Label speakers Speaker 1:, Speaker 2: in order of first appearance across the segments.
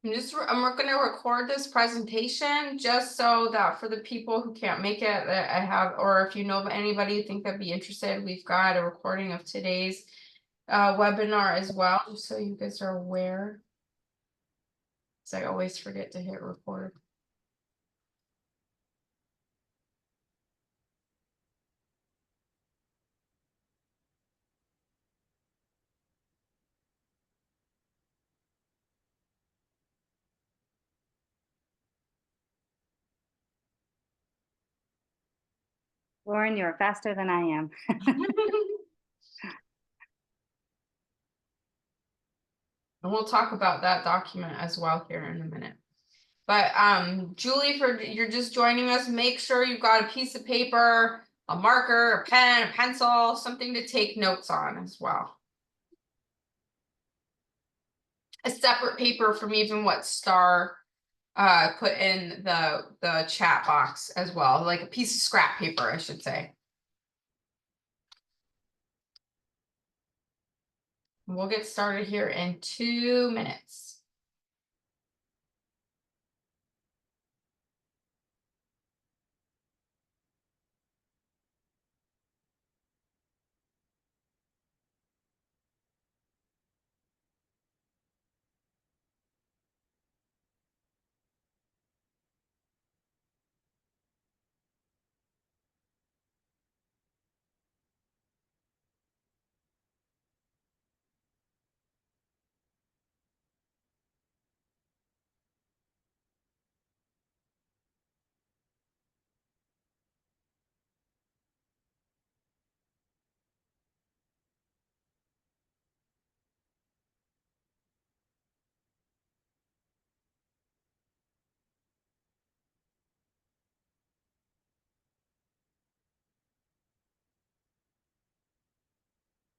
Speaker 1: I'm going to record this presentation just so that for the people who can't make it, that I have, or if you know of anybody you think that'd be interested, we've got a recording of today's webinar as well, just so you guys are aware. So I always forget to hit record.
Speaker 2: Lauren, you're faster than I am.
Speaker 1: And we'll talk about that document as well here in a minute. But Julie, for you're just joining us, make sure you've got a piece of paper, a marker, a pen, a pencil, something to take notes on as well. A separate paper from even what Star put in the chat box as well, like a piece of scrap paper, I should say. We'll get started here in 2 minutes.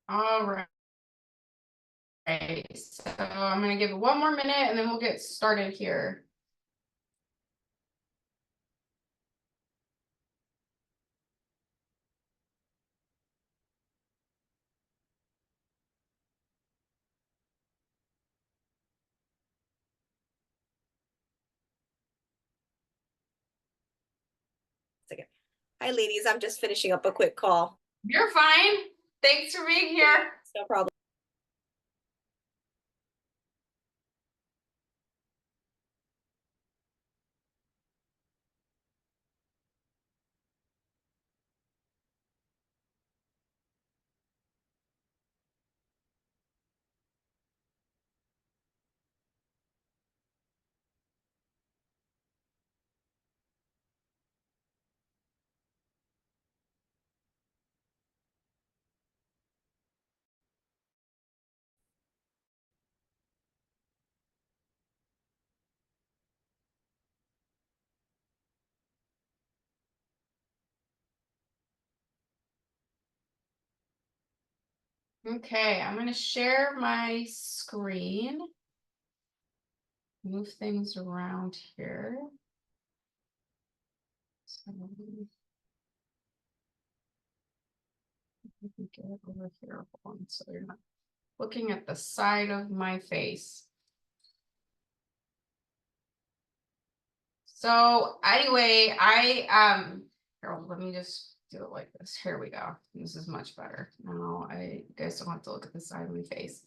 Speaker 1: All right. So I'm going to give it 1 more minute and then we'll get started here.
Speaker 3: Hi, ladies. I'm just finishing up a quick call.
Speaker 1: You're fine. Thanks for being here.
Speaker 3: No problem.
Speaker 1: Okay, I'm going to share my screen. Move things around here. So get it over here so you're not looking at the side of my face. So anyway, here, let me just do it like this. Here we go. This is much better. Now you guys don't have to look at the side of my face.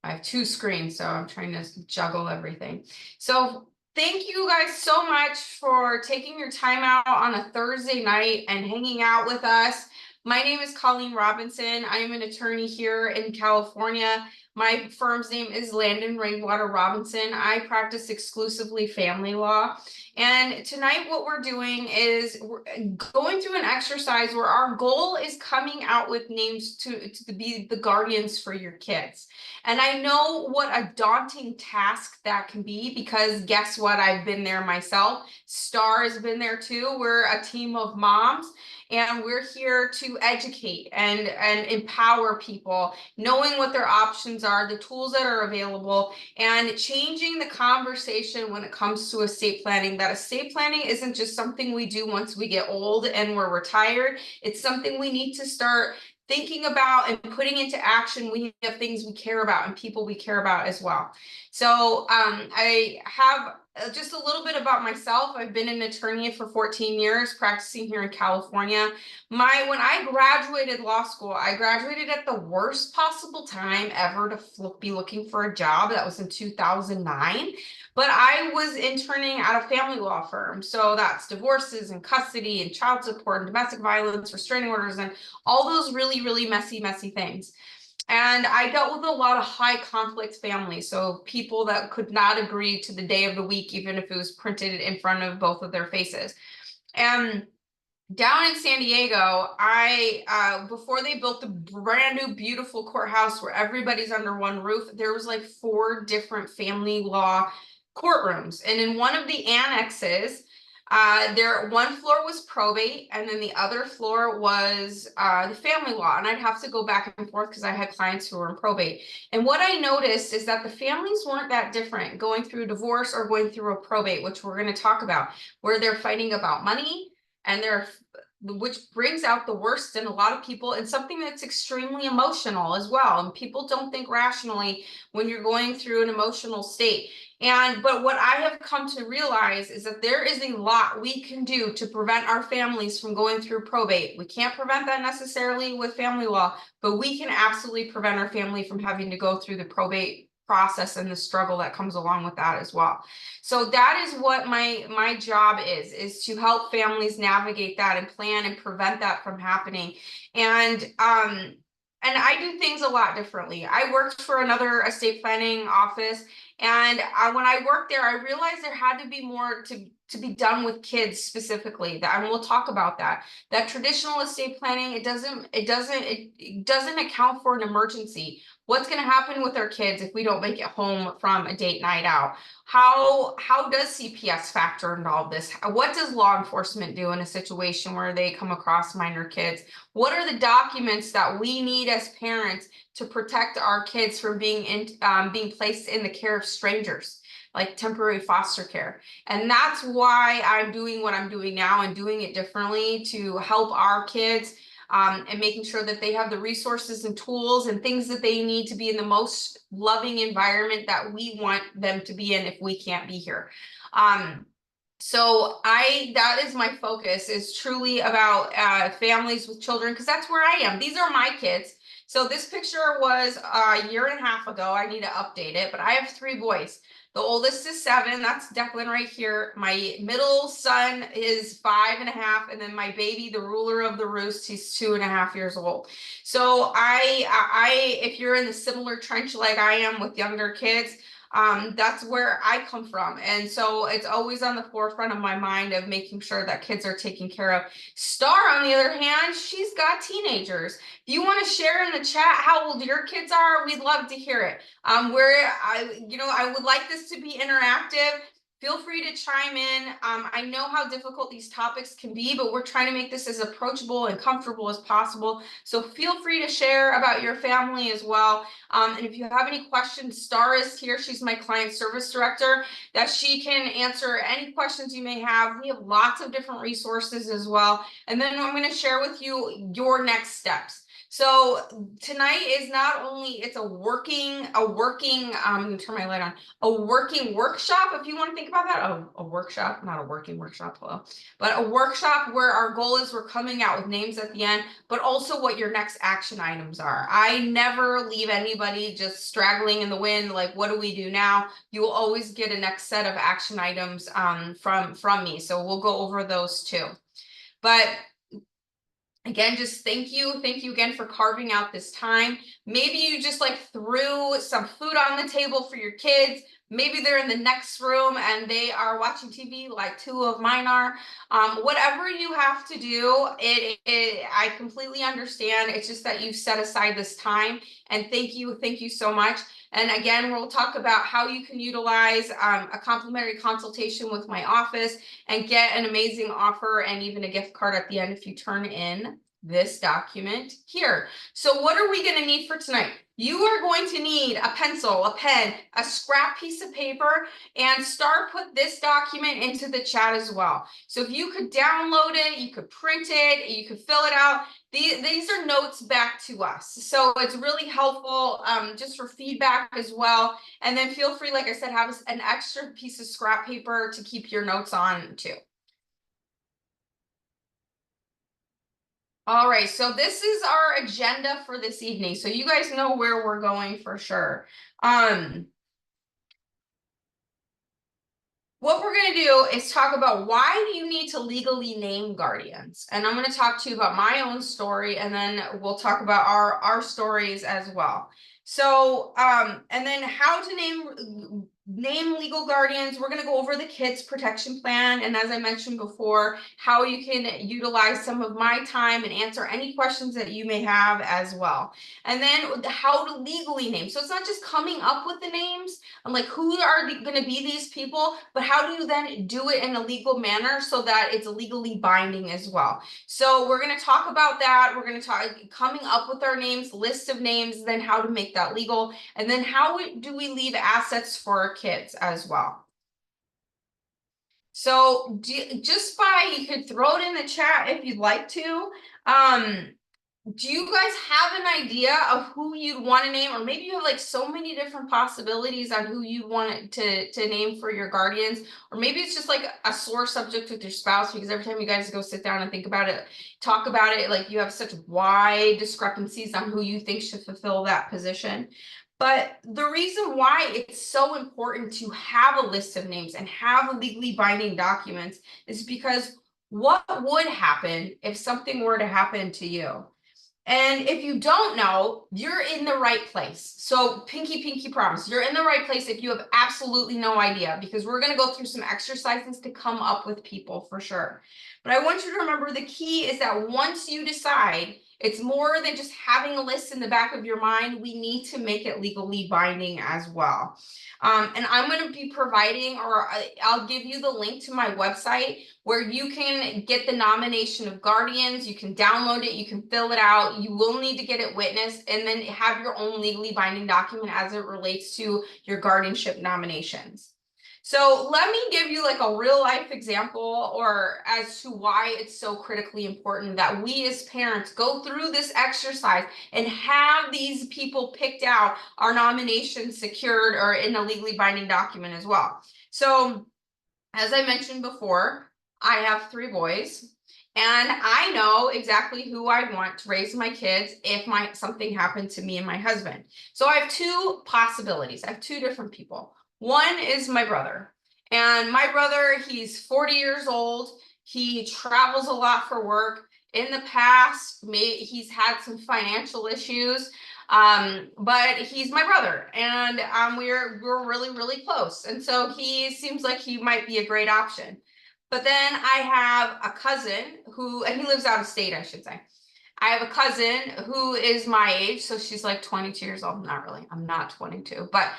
Speaker 1: I have 2 screens, so I'm trying to juggle everything. So thank you guys so much for taking your time out on a Thursday night and hanging out with us. My name is Colleen Robinson. I am an attorney here in California. My firm's name is Landon Rainwater Robinson. I practice exclusively family law. And tonight what we're doing is we're going through an exercise where our goal is coming out with names to be the guardians for your kids. And I know what a daunting task that can be, because guess what? I've been there myself. Star has been there too. We're a team of moms, and we're here to educate and empower people, knowing what their options are, the tools that are available, and changing the conversation when it comes to estate planning. That estate planning isn't just something we do once we get old and we're retired. It's something we need to start thinking about and putting into action, we have things we care about and people we care about as well. So I have just a little bit about myself. I've been an attorney for 14 years, practicing here in California. When I graduated law school, I graduated at the worst possible time ever to be looking for a job. That was in 2009. But I was interning at a family law firm. So that's divorces and custody and child support and domestic violence, restraining orders, and all those really, really messy things. And I dealt with a lot of high conflict families. So people that could not agree to the day of the week, even if it was printed in front of both of their faces. And down in San Diego, before they built the brand new beautiful courthouse where everybody's under one roof, there was like 4 different family law courtrooms. And in one of the annexes, one floor was probate, and then the other floor was the family law. And I'd have to go back and forth because I had clients who were in probate. And what I noticed is that the families weren't that different going through divorce or going through a probate, which we're going to talk about, where they're fighting about money, and which brings out the worst in a lot of people, and something that's extremely emotional as well. And people don't think rationally when you're going through an emotional state. But what I have come to realize is that there is a lot we can do to prevent our families from going through probate. We can't prevent that necessarily with family law, but we can absolutely prevent our family from having to go through the probate process and the struggle that comes along with that as well. So that is what my job is to help families navigate that and plan and prevent that from happening. And I do things a lot differently. I worked for another estate planning office, and when I worked there, I realized there had to be more to be done with kids specifically. And we'll talk about that. That traditional estate planning, it doesn't account for an emergency. What's going to happen with our kids if we don't make it home from a date night out? How does CPS factor into all this? What does law enforcement do in a situation where they come across minor kids? What are the documents that we need as parents to protect our kids from being placed in the care of strangers, like temporary foster care? And that's why I'm doing what I'm doing now and doing it differently to help our kids, and making sure that they have the resources and tools and things that they need to be in the most loving environment that we want them to be in if we can't be here. So that is my focus, is truly about families with children, because that's where I am. These are my kids. So this picture was a year and a half ago. I need to update it, but I have 3 boys. The oldest is 7. That's Declan right here. My middle son is 5.5. And then my baby, the ruler of the roost, he's 2.5 years old. So if you're in the similar trench like I am with younger kids, that's where I come from. And so it's always on the forefront of my mind of making sure that kids are taken care of. Star, on the other hand, she's got teenagers. If you want to share in the chat how old your kids are, we'd love to hear it. I would like this to be interactive. Feel free to chime in. I know how difficult these topics can be, but we're trying to make this as approachable and comfortable as possible. So feel free to share about your family as well. And if you have any questions, Star is here. She's my client service director, that she can answer any questions you may have. We have lots of different resources as well. And then I'm going to share with you your next steps. So tonight is not only, it's a working, I'm gonna turn my light on, a working workshop, if you want to think about that, a workshop, not a working workshop, hello, but a workshop where our goal is we're coming out with names at the end, but also what your next action items are. I never leave anybody just straggling in the wind, like, what do we do now? You will always get a next set of action items from me. So we'll go over those too. But again, just thank you again for carving out this time. Maybe you just like threw some food on the table for your kids. Maybe they're in the next room and they are watching TV like 2 of mine are. Whatever you have to do, I completely understand. It's just that you set aside this time, and thank you so much. And again, we'll talk about how you can utilize a complimentary consultation with my office and get an amazing offer and even a gift card at the end if you turn in this document here. So what are we going to need for tonight? you are going to need a pencil, a pen, a scrap piece of paper, and Star put this document into the chat as well. So if you could download it, you could print it, you could fill it out. These are notes back to us. So it's really helpful just for feedback as well. And then feel free, like I said, have an extra piece of scrap paper to keep your notes on too. All right, so this is our agenda for this evening. So you guys know where we're going for sure. What we're going to do is talk about why do you need to legally name guardians? And I'm going to talk to you about my own story, and then we'll talk about our stories as well. So, and then how to name legal guardians. We're going to go over the kids protection plan, and as I mentioned before, how you can utilize some of my time and answer any questions that you may have as well. And then how to legally name. So it's not just coming up with the names and like who are going to be these people, but how do you then do it in a legal manner so that it's legally binding as well. So we're going to talk about that. We're going to talk coming up with our names, list of names, then how to make that legal, and then how do we leave assets for our kids as well. So just you could throw it in the chat if you'd like to. Do you guys have an idea of who you'd want to name, or maybe you have like so many different possibilities on who you want to name for your guardians, or maybe it's just like a sore subject with your spouse because every time you guys go sit down and think about it, talk about it, like you have such wide discrepancies on who you think should fulfill that position. But the reason why it's so important to have a list of names and have legally binding documents is because what would happen if something were to happen to you? And if you don't know, you're in the right place. So pinky promise, you're in the right place if you have absolutely no idea, because we're going to go through some exercises to come up with people for sure. But I want you to remember the key is that once you decide, it's more than just having a list in the back of your mind. We need to make it legally binding as well. And I'm going to be providing, or I'll give you the link to my website where you can get the nomination of guardians. You can download it, you can fill it out. You will need to get it witnessed and then have your own legally binding document as it relates to your guardianship nominations. So let me give you like a real life example or as to why it's so critically important that we as parents go through this exercise and have these people picked out, our nominations secured or in a legally binding document as well. So as I mentioned before, I have 3 boys. And I know exactly who I want to raise my kids if something happened to me and my husband. So I have 2 possibilities. I have 2 different people. One is my brother. And my brother, he's 40 years old. He travels a lot for work. In the past, he's had some financial issues. But he's my brother, and we're really close. And so he seems like he might be a great option. But then I have a cousin who, and he lives out of state, I should say. I have a cousin who is my age, so she's like 22 years old. Not really, I'm not 22, but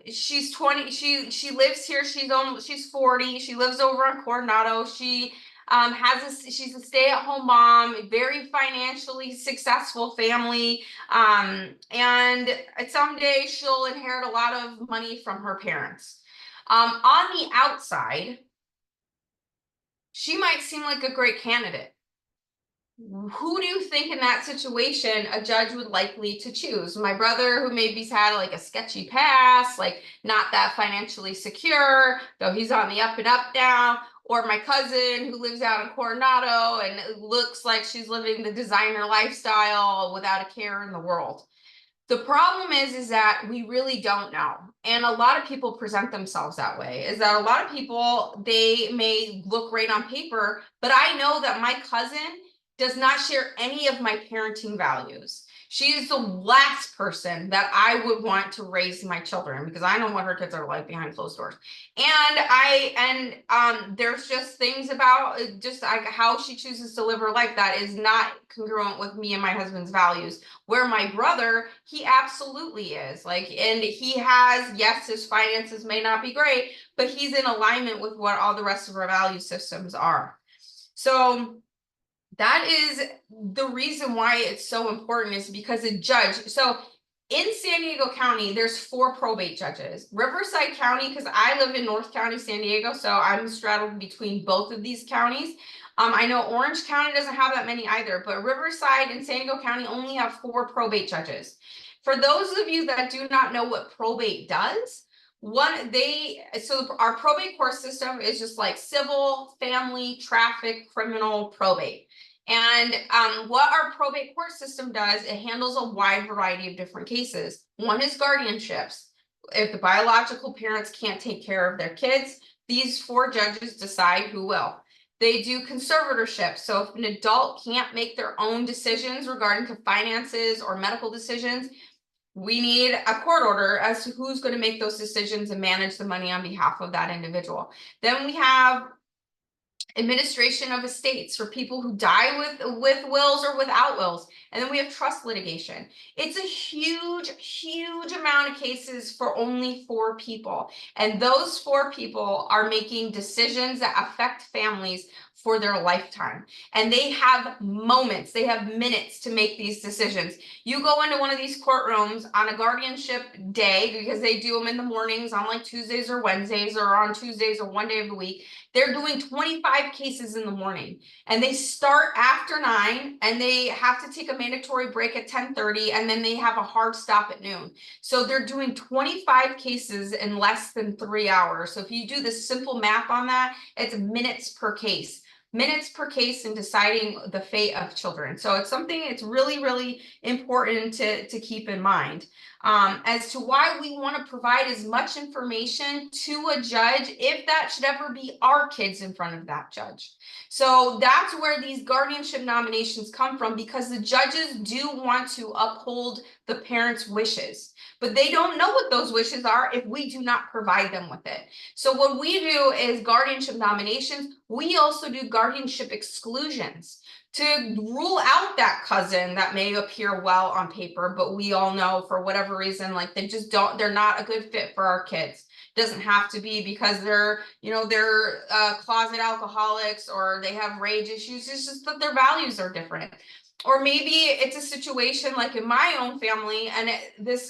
Speaker 1: she's 20. She lives here. She's 40. She lives over on Coronado. She she's a stay-at-home mom, very financially successful family, and someday she'll inherit a lot of money from her parents. On the outside, she might seem like a great candidate. Who do you think in that situation a judge would likely to choose? My brother, who maybe's had like a sketchy past, like not that financially secure, though he's on the up and up now, or my cousin who lives out in Coronado and it looks like she's living the designer lifestyle without a care in the world. The problem is that we really don't know. And a lot of people present themselves that way, is that a lot of people, they may look great on paper, but I know that my cousin does not share any of my parenting values. She is the last person that I would want to raise my children, because I know what her kids are like behind closed doors. And there's just things about just like how she chooses to live her life that is not congruent with me and my husband's values. Where my brother, he absolutely is, like, and he has, yes, his finances may not be great, but he's in alignment with what all the rest of our value systems are. So that is the reason why it's so important, is because a judge, so in San Diego County, there's 4 probate judges. Riverside County, because I live in North County, San Diego, so I'm straddled between both of these counties. I know Orange County doesn't have that many either, but Riverside and San Diego County only have 4 probate judges. For those of you that do not know what probate does, so our probate court system is just like civil, family, traffic, criminal, probate. And what our probate court system does, it handles a wide variety of different cases. One is guardianships. If the biological parents can't take care of their kids, these 4 judges decide who will. They do conservatorship. So if an adult can't make their own decisions regarding to finances or medical decisions, we need a court order as to who's going to make those decisions and manage the money on behalf of that individual. Then we have administration of estates for people who die with wills or without wills. And then we have trust litigation. It's a huge amount of cases for only 4 people. And those 4 people are making decisions that affect families for their lifetime. And they have moments, they have minutes to make these decisions. You go into one of these courtrooms on a guardianship day, because they do them in the mornings on like Tuesdays or Wednesdays, or on Tuesdays or one day of the week. They're doing 25 cases in the morning, and they start after 9, and they have to take a mandatory break at 10:30, and then they have a hard stop at noon. So they're doing 25 cases in less than 3 hours. So if you do the simple math on that, it's minutes per case. Minutes per case in deciding the fate of children. So it's something it's really important to keep in mind. As to why we want to provide as much information to a judge if that should ever be our kids in front of that judge. So that's where these guardianship nominations come from, because the judges do want to uphold the parents' wishes, but they don't know what those wishes are if we do not provide them with it. So what we do is guardianship nominations. We also do guardianship exclusions to rule out that cousin that may appear well on paper, but we all know for whatever reason, like they're not a good fit for our kids. Doesn't have to be because they're closet alcoholics or they have rage issues. It's just that their values are different. Or maybe it's a situation like in my own family, and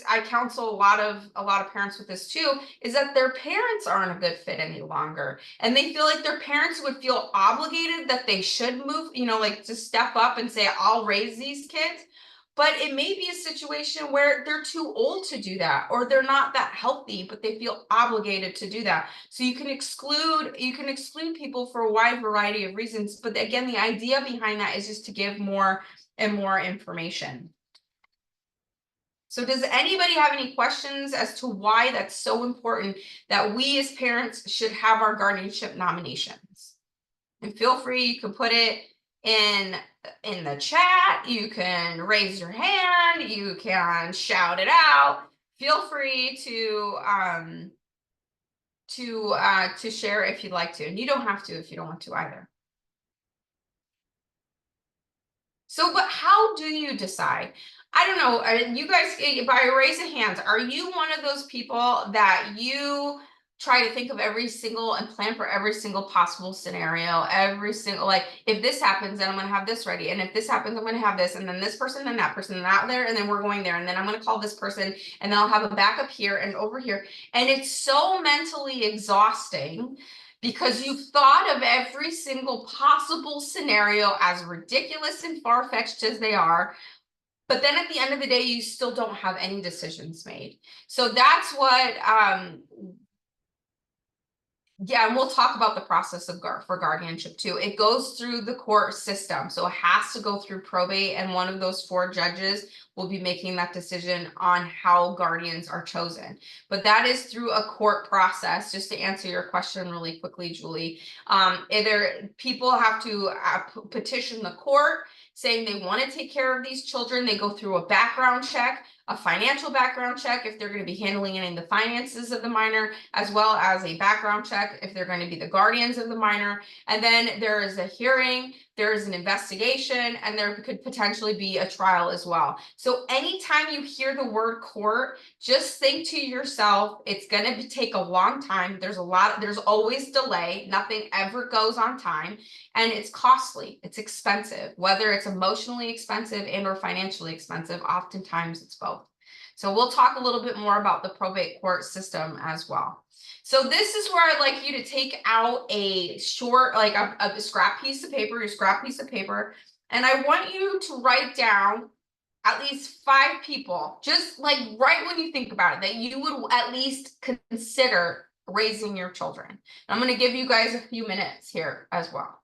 Speaker 1: I counsel a lot of parents with this too, is that their parents aren't a good fit any longer, and they feel like their parents would feel obligated that they should move, like to step up and say, I'll raise these kids. But it may be a situation where they're too old to do that, or they're not that healthy, but they feel obligated to do that. So you can exclude people for a wide variety of reasons. But again, the idea behind that is just to give more and more information. So does anybody have any questions as to why that's so important that we as parents should have our guardianship nominations? And feel free, you can put it in the chat, you can raise your hand, you can shout it out. Feel free to share if you'd like to, and you don't have to if you don't want to either. So, but how do you decide? I don't know, you guys, by a raise of hands, are you one of those people that you try to think of every single and plan for every single possible scenario, every single, like, if this happens, then I'm going to have this ready. And if this happens, I'm going to have this, and then this person, then that person, and out there, and then we're going there. And then I'm going to call this person, and then I'll have a backup here and over here. And it's so mentally exhausting because you've thought of every single possible scenario, as ridiculous and far-fetched as they are. But then at the end of the day, you still don't have any decisions made. So that's what, yeah, and we'll talk about the process of for guardianship too. It goes through the court system. So it has to go through probate, and one of those 4 judges will be making that decision on how guardians are chosen. But that is through a court process. Just to answer your question really quickly, Julie, either people have to petition the court saying they want to take care of these children. They go through a background check, a financial background check if they're going to be handling any of the finances of the minor, as well as a background check if they're going to be the guardians of the minor. And then there is a hearing, there is an investigation, and there could potentially be a trial as well. So anytime you hear the word court, just think to yourself, it's going to take a long time. There's always delay. Nothing ever goes on time, and it's costly. It's expensive, whether it's emotionally expensive and or financially expensive. Oftentimes it's both. So we'll talk a little bit more about the probate court system as well. So this is where I'd like you to take out a short, like a scrap piece of paper, your scrap piece of paper, and I want you to write down at least 5 people, just like right when you think about it, that you would at least consider raising your children. I'm going to give you guys a few minutes here as well.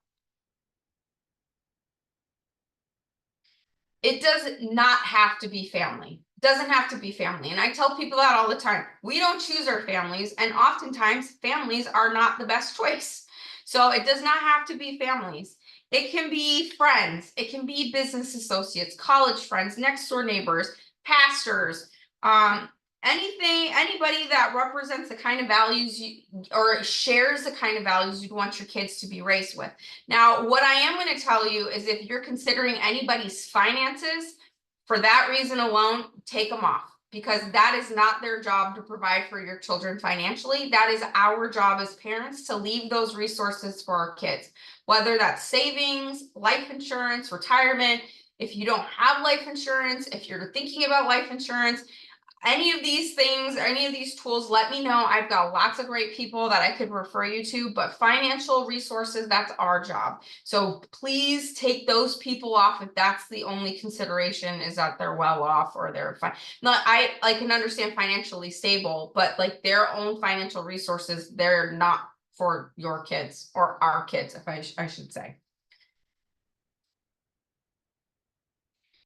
Speaker 1: It does not have to be family. Doesn't have to be family. And I tell people that all the time. We don't choose our families, and oftentimes families are not the best choice. So it does not have to be families. It can be friends, it can be business associates, college friends, next door neighbors, pastors, anybody that represents the kind of values you or shares the kind of values you'd want your kids to be raised with. Now, what I am going to tell you is if you're considering anybody's finances, for that reason alone, take them off, because that is not their job to provide for your children financially. That is our job as parents to leave those resources for our kids, whether that's savings, life insurance, retirement. If you don't have life insurance, if you're thinking about life insurance, any of these things, any of these tools, let me know. I've got lots of great people that I could refer you to, but financial resources, that's our job. So please take those people off if that's the only consideration, is that they're well off or they're fine. Not, I can understand financially stable, but like their own financial resources, they're not for your kids or our kids, if I should say.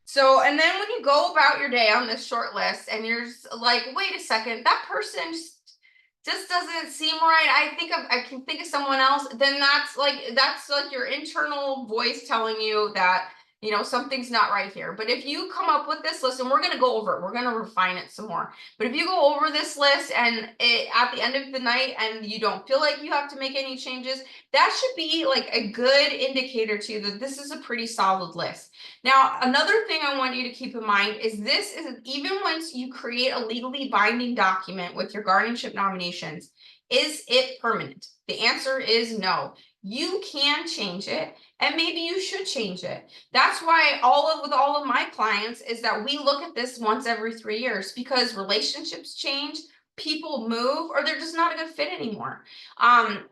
Speaker 1: So, and then when you go about your day on this short list and you're just like, wait a second, that person just doesn't seem right. I can think of someone else. Then that's like your internal voice telling you that, you know, something's not right here. But if you come up with this list, and we're going to go over it, we're going to refine it some more. But if you go over this list and at the end of the night and you don't feel like you have to make any changes, that should be like a good indicator to you that this is a pretty solid list. Now, another thing I want you to keep in mind is this is even once you create a legally binding document with your guardianship nominations, is it permanent? The answer is no. You can change it, and maybe you should change it. That's why with all of my clients is that we look at this once every 3 years, because relationships change, people move, or they're just not a good fit anymore.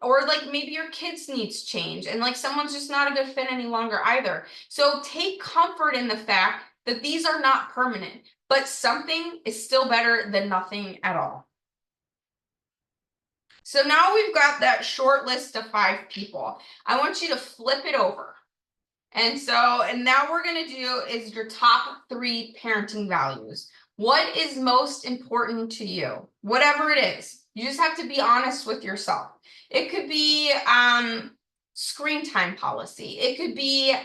Speaker 1: Or like maybe your kids' needs change and like someone's just not a good fit any longer either. So take comfort in the fact that these are not permanent, but something is still better than nothing at all. So now we've got that short list of 5 people. I want you to flip it over. And now we're going to do is your top 3 parenting values. What is most important to you? Whatever it is, you just have to be honest with yourself. It could be screen time policy. It could be,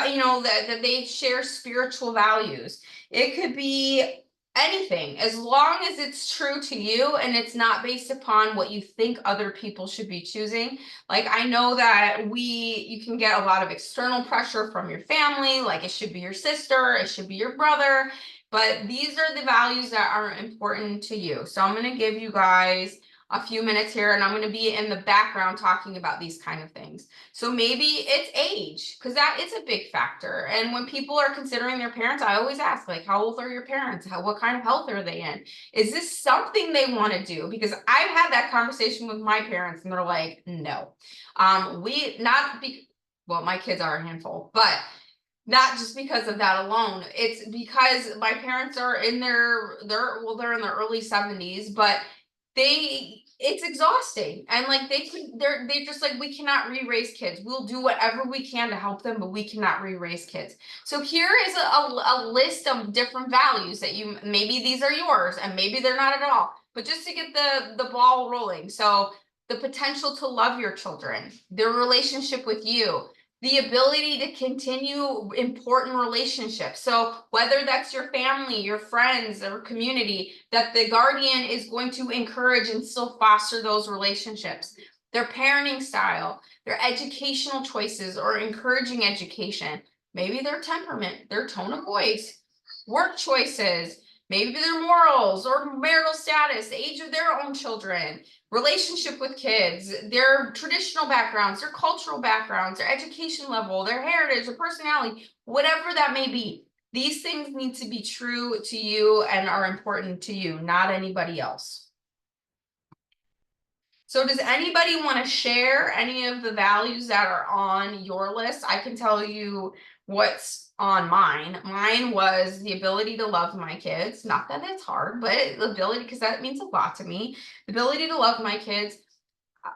Speaker 1: you know, that they share spiritual values. It could be anything, as long as it's true to you and it's not based upon what you think other people should be choosing. Like, I know that you can get a lot of external pressure from your family, like it should be your sister, it should be your brother, but these are the values that are important to you. So I'm going to give you guys a few minutes here, and I'm going to be in the background talking about these kind of things. So maybe it's age, because that is a big factor. And when people are considering their parents, I always ask, like, how old are your parents? What kind of health are they in? Is this something they want to do? Because I've had that conversation with my parents, and they're like, no. Well, my kids are a handful, but not just because of that alone. It's because my parents are in they're in their early 70s, but it's exhausting, and like they're just like, we cannot re-raise kids. We'll do whatever we can to help them, but we cannot re-raise kids. So here is a list of different values that maybe these are yours and maybe they're not at all, but just to get the ball rolling. So the potential to love your children, their relationship with you, the ability to continue important relationships. So whether that's your family, your friends, or community, that the guardian is going to encourage and still foster those relationships. Their parenting style, their educational choices or encouraging education, maybe their temperament, their tone of voice, work choices, maybe their morals or marital status, the age of their own children, relationship with kids, their traditional backgrounds, their cultural backgrounds, their education level, their heritage, their personality, whatever that may be. These things need to be true to you and are important to you, not anybody else. So does anybody want to share any of the values that are on your list? I can tell you what's on mine. Mine was the ability to love my kids. Not that it's hard, but the ability, because that means a lot to me. The ability to love my kids.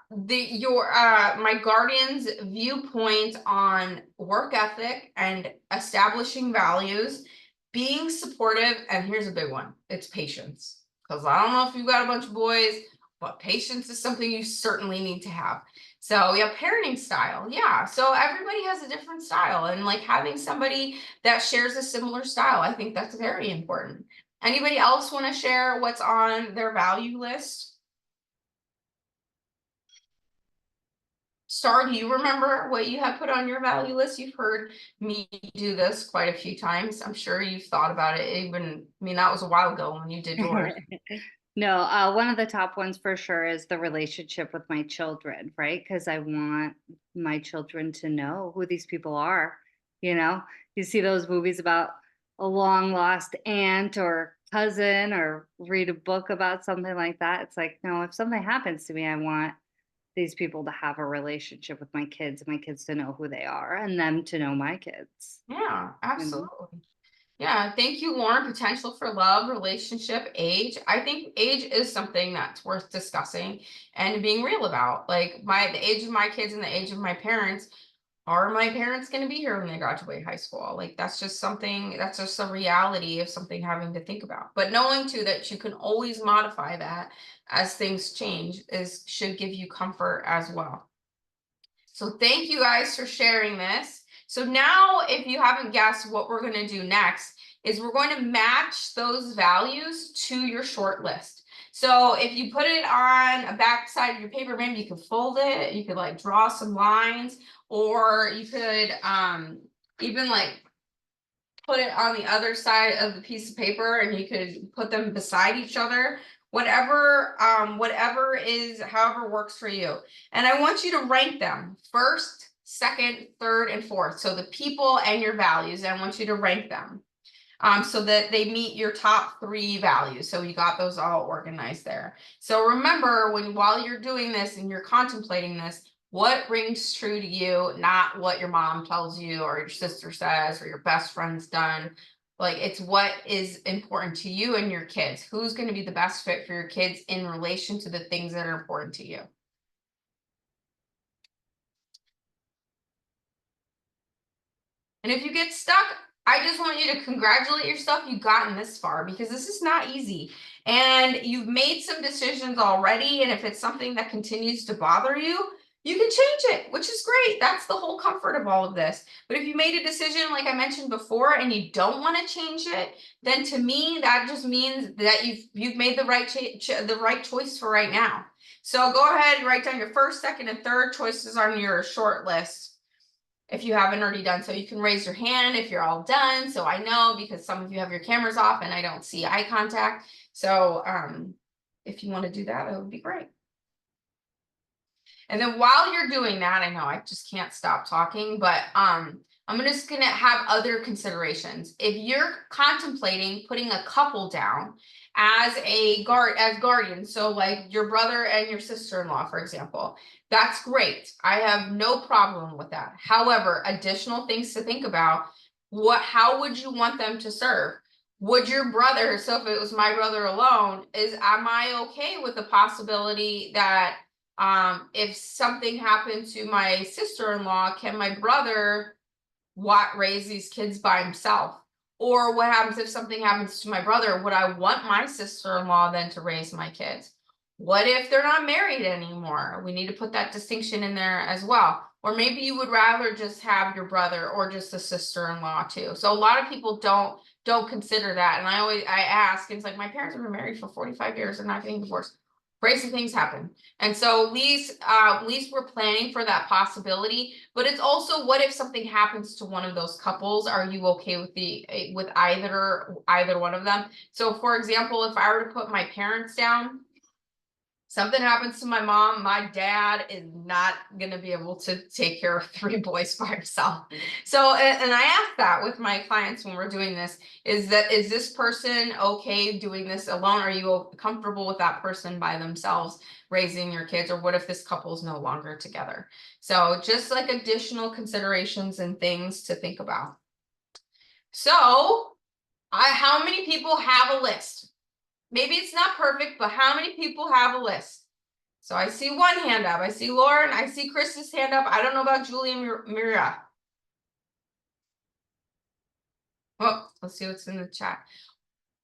Speaker 1: My guardian's viewpoint on work ethic and establishing values, being supportive, and here's a big one, it's patience. Because I don't know if you've got a bunch of boys, but patience is something you certainly need to have. So we have parenting style. Yeah. So everybody has a different style, and like having somebody that shares a similar style, I think that's very important. Anybody else want to share what's on their value list? Star, do you remember what you have put on your value list? You've heard me do this quite a few times. I'm sure you've thought about it. Even, I mean, that was a while ago when you did yours.
Speaker 2: No, one of the top ones for sure is the relationship with my children, right? Because I want my children to know who these people are. You know, you see those movies about a long lost aunt or cousin, or read a book about something like that. It's like, no, if something happens to me, I want these people to have a relationship with my kids, and my kids to know who they are, and them to know my kids.
Speaker 1: Yeah,
Speaker 2: You know?
Speaker 1: absolutely. Yeah, thank you, Lauren. Potential for love, relationship, age. I think age is something that's worth discussing and being real about. Like the age of my kids and the age of my parents. Are my parents going to be here when they graduate high school? Like that's just something, that's just a reality of something having to think about. But knowing too that you can always modify that as things change should give you comfort as well. So thank you guys for sharing this. So now, if you haven't guessed, what we're going to do next is we're going to match those values to your short list. So if you put it on a back side of your paper, maybe you could fold it, you could like draw some lines, or you could even like put it on the other side of the piece of paper, and you could put them beside each other. Whatever however works for you. And I want you to rank them first, second, third, and fourth. So the people and your values, I want you to rank them so that they meet your top 3 values. So you got those all organized there. So remember, while you're doing this and you're contemplating this, what rings true to you, not what your mom tells you or your sister says or your best friend's done. Like it's what is important to you and your kids. Who's going to be the best fit for your kids in relation to the things that are important to you? And if you get stuck, I just want you to congratulate yourself. You've gotten this far, because this is not easy. And you've made some decisions already. And if it's something that continues to bother you, you can change it, which is great. That's the whole comfort of all of this. But if you made a decision, like I mentioned before, and you don't want to change it, then to me, that just means that you've made the right choice for right now. So go ahead and write down your first, second, and third choices on your short list if you haven't already done so. You can raise your hand if you're all done, so I know, because some of you have your cameras off and I don't see eye contact. So if you want to do that, it would be great. And then while you're doing that, I know I just can't stop talking, but I'm just gonna have other considerations. If you're contemplating putting a couple down as guardian, so like your brother and your sister-in-law, for example, that's great. I have no problem with that. However, additional things to think about: how would you want them to serve? Would your brother, so if it was my brother alone, am I okay with the possibility that if something happened to my sister-in-law, can my brother raise these kids by himself? Or what happens if something happens to my brother? Would I want my sister-in-law then to raise my kids? What if they're not married anymore? We need to put that distinction in there as well. Or maybe you would rather just have your brother or just a sister-in-law too. So a lot of people don't consider that. And I ask, and it's like, my parents have been married for 45 years and not getting divorced. Crazy things happen. And so at least we're planning for that possibility. But it's also, what if something happens to one of those couples? Are you okay with either one of them? So for example, if I were to put my parents down, something happens to my mom, my dad is not gonna be able to take care of 3 boys by himself. So, and I ask that with my clients when we're doing this, is this person okay doing this alone? Are you comfortable with that person by themselves raising your kids? Or what if this couple is no longer together? So just like additional considerations and things to think about. So, how many people have a list? Maybe it's not perfect, but how many people have a list? So I see one hand up. I see Lauren. I see Chris's hand up. I don't know about Julie and Mira. Oh, let's see what's in the chat.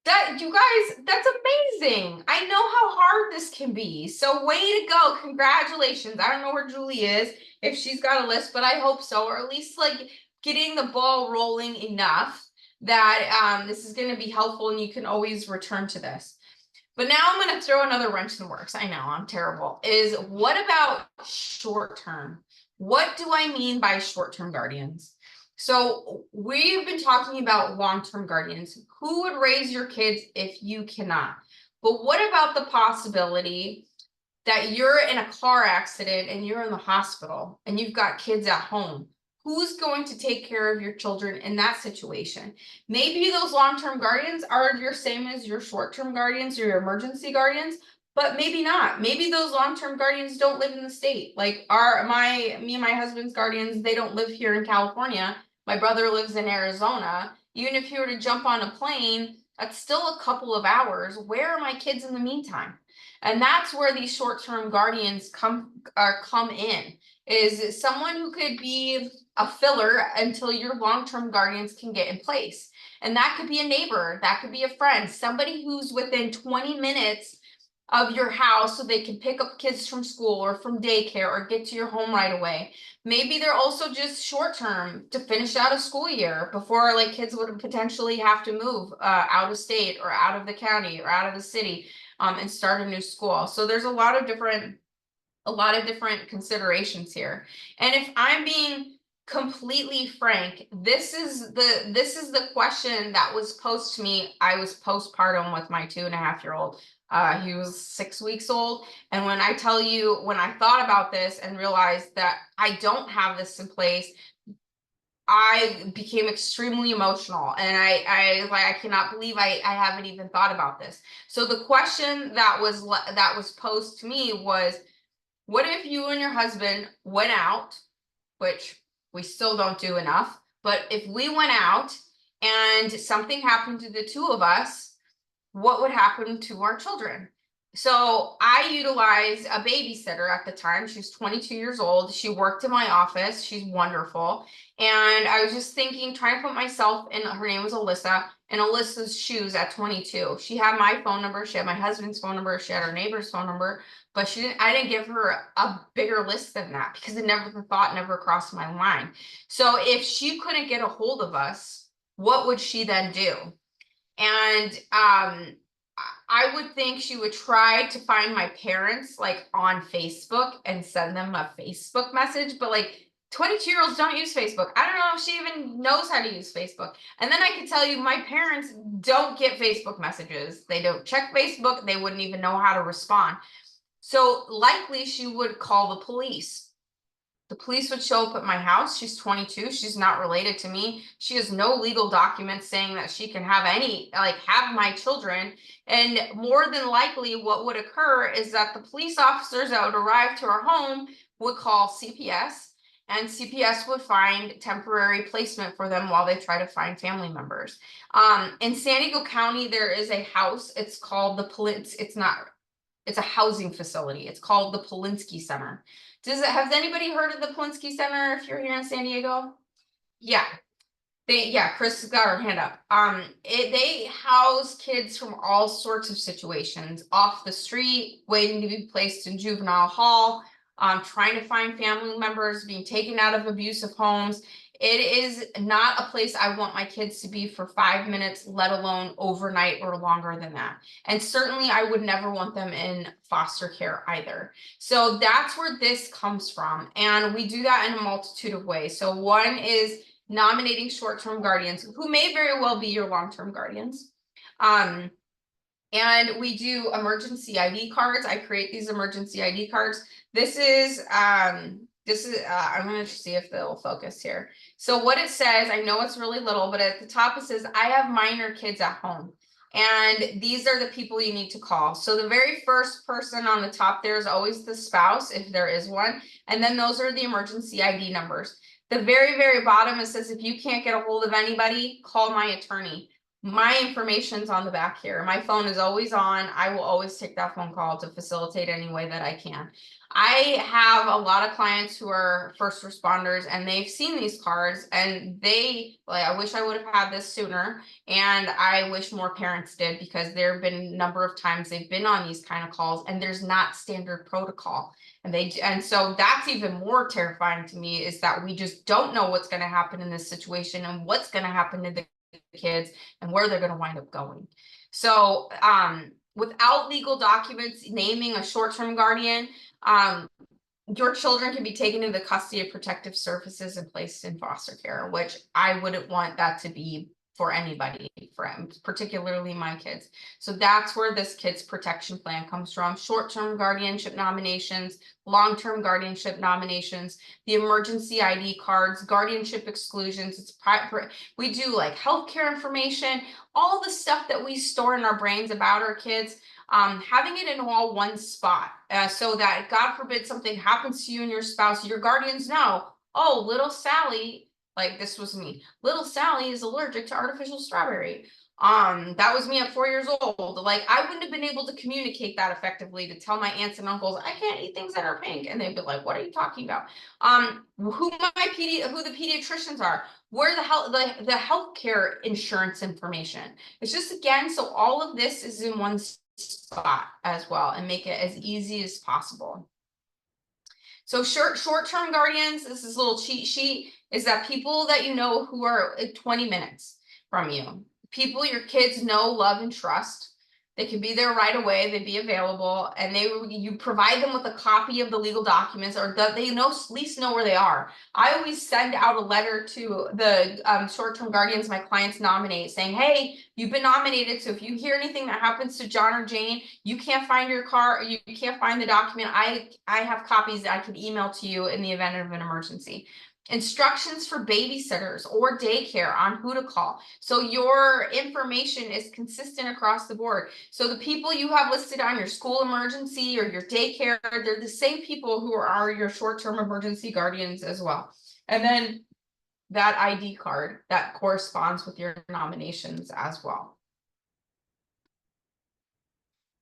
Speaker 1: That, you guys, that's amazing. I know how hard this can be. So way to go. Congratulations. I don't know where Julie is, if she's got a list, but I hope so, or at least like getting the ball rolling enough that this is going to be helpful and you can always return to this. But now I'm going to throw another wrench in the works. I know I'm terrible. Is what about short term? What do I mean by short-term guardians? So we've been talking about long-term guardians. Who would raise your kids if you cannot? But what about the possibility that you're in a car accident and you're in the hospital and you've got kids at home? Who's going to take care of your children in that situation? Maybe those long-term guardians are your same as your short-term guardians or your emergency guardians, but maybe not. Maybe those long-term guardians don't live in the state. Like me and my husband's guardians, they don't live here in California. My brother lives in Arizona. Even if you were to jump on a plane, that's still a couple of hours. Where are my kids in the meantime? And that's where these short-term guardians come in, is someone who could be a filler until your long-term guardians can get in place. And that could be a neighbor, that could be a friend, somebody who's within 20 minutes of your house so they can pick up kids from school or from daycare or get to your home right away. Maybe they're also just short-term to finish out a school year before like kids would potentially have to move out of state or out of the county or out of the city and start a new school. So there's a lot of different considerations here. And if I'm being completely frank, this is the question that was posed to me. I was postpartum with my 2.5-year-old. He was 6 weeks old. And when I tell you, when I thought about this and realized that I don't have this in place, I became extremely emotional, and I cannot believe I haven't even thought about this. So the question that was posed to me was, what if you and your husband went out, which we still don't do enough, but if we went out and something happened to the two of us, what would happen to our children? So I utilized a babysitter at the time. She's 22 years old. She worked in my office. She's wonderful. And I was just thinking, trying to put myself in, her name was Alyssa, in Alyssa's shoes at 22. She had my phone number. She had my husband's phone number. She had her neighbor's phone number. But I didn't give her a bigger list than that because the thought never crossed my mind. So if she couldn't get a hold of us, what would she then do? And I would think she would try to find my parents like on Facebook and send them a Facebook message, but like 22-year-olds don't use Facebook. I don't know if she even knows how to use Facebook. And then I can tell you my parents don't get Facebook messages. They don't check Facebook. They wouldn't even know how to respond. So likely she would call the police. The police would show up at my house. She's 22. She's not related to me. She has no legal documents saying that she can have have my children. And more than likely what would occur is that the police officers that would arrive to our home would call CPS, and CPS would find temporary placement for them while they try to find family members. In San Diego County, there is a house. It's called it's a housing facility. It's called the Polinsky Center. Has anybody heard of the Polinsky Center if you're here in San Diego? Yeah. Chris has got her hand up. They house kids from all sorts of situations, off the street, waiting to be placed in juvenile hall, trying to find family members, being taken out of abusive homes. It is not a place I want my kids to be for 5 minutes, let alone overnight or longer than that. And certainly I would never want them in foster care either. So that's where this comes from. And we do that in a multitude of ways. So one is nominating short-term guardians who may very well be your long-term guardians. And we do emergency ID cards. I create these emergency ID cards. This is, I'm gonna see if they'll focus here. So what it says, I know it's really little, but at the top it says, I have minor kids at home. And these are the people you need to call. So the very first person on the top there is always the spouse, if there is one. And then those are the emergency ID numbers. The very, very bottom, it says, if you can't get a hold of anybody, call my attorney. My information's on the back here. My phone is always on. I will always take that phone call to facilitate any way that I can. I have a lot of clients who are first responders and they've seen these cards and they like, I wish I would have had this sooner. And I wish more parents did, because there have been a number of times they've been on these kind of calls and there's not standard protocol. And so that's even more terrifying to me, is that we just don't know what's going to happen in this situation and what's going to happen to the kids and where they're going to wind up going. So without legal documents naming a short-term guardian, your children can be taken into the custody of protective services and placed in foster care, which I wouldn't want that to be for anybody, particularly my kids. So that's where this kids protection plan comes from. Short-term guardianship nominations, long-term guardianship nominations, the emergency ID cards, guardianship exclusions. It's we do like healthcare information, all the stuff that we store in our brains about our kids. Having it in all one spot, so that God forbid something happens to you and your spouse, your guardians know, oh, little Sally, like this was me, little Sally is allergic to artificial strawberry. That was me at 4 years old. Like, I wouldn't have been able to communicate that effectively to tell my aunts and uncles, I can't eat things that are pink. And they'd be like, what are you talking about? Who the pediatricians are, where the healthcare insurance information. It's just, again, so all of this is in one spot as well, and make it as easy as possible. So short-term guardians, this is a little cheat sheet, is that people that you know who are 20 minutes from you, people your kids know, love, and trust. They can be there right away, they'd be available, and you provide them with a copy of the legal documents, or that they know, at least know where they are. I always send out a letter to the short-term guardians my clients nominate, saying, hey, you've been nominated, so if you hear anything that happens to John or Jane, you can't find your car, you can't find the document, I have copies that I can email to you in the event of an emergency. Instructions for babysitters or daycare on who to call. So your information is consistent across the board. So the people you have listed on your school emergency or your daycare, they're the same people who are your short-term emergency guardians as well. And then that ID card that corresponds with your nominations as well.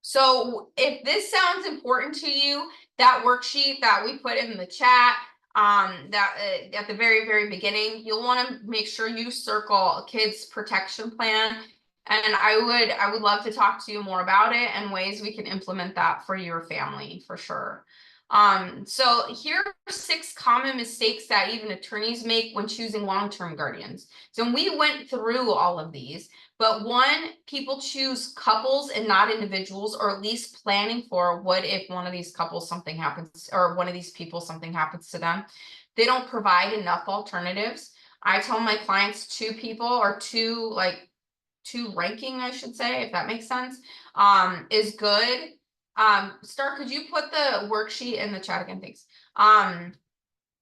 Speaker 1: So if this sounds important to you, that worksheet that we put in the chat, that at the very, very beginning, you'll want to make sure you circle a kids protection plan. And I would love to talk to you more about it and ways we can implement that for your family for sure. So here are 6 common mistakes that even attorneys make when choosing long-term guardians. So we went through all of these, but one, people choose couples and not individuals, or at least planning for what if one of these couples something happens, or one of these people something happens to them. They don't provide enough alternatives. I tell my clients 2 people, or 2 ranking, I should say, if that makes sense, is good. Star, could you put the worksheet in the chat again? Thanks.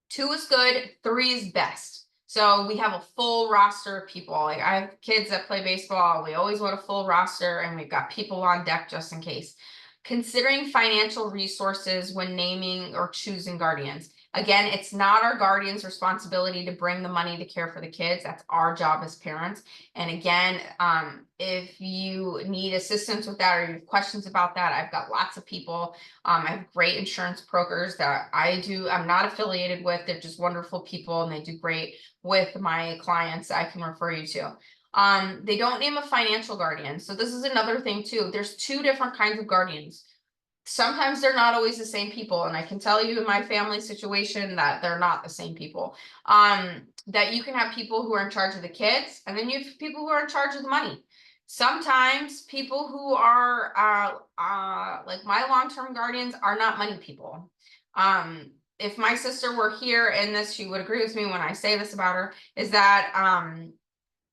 Speaker 1: 2 is good, 3 is best. So we have a full roster of people. Like, I have kids that play baseball. We always want a full roster, and we've got people on deck just in case. Considering financial resources when naming or choosing guardians. Again, it's not our guardian's responsibility to bring the money to care for the kids. That's our job as parents. And again, if you need assistance with that or you have questions about that, I've got lots of people. I have great insurance brokers that I'm not affiliated with. They're just wonderful people and they do great with my clients I can refer you to. They don't name a financial guardian. So this is another thing too. There's 2 different kinds of guardians. Sometimes they're not always the same people. And I can tell you in my family situation that they're not the same people. That you can have people who are in charge of the kids, and then you have people who are in charge of the money. Sometimes people who are like my long-term guardians are not money people. If my sister were here in this, she would agree with me when I say this about her, is that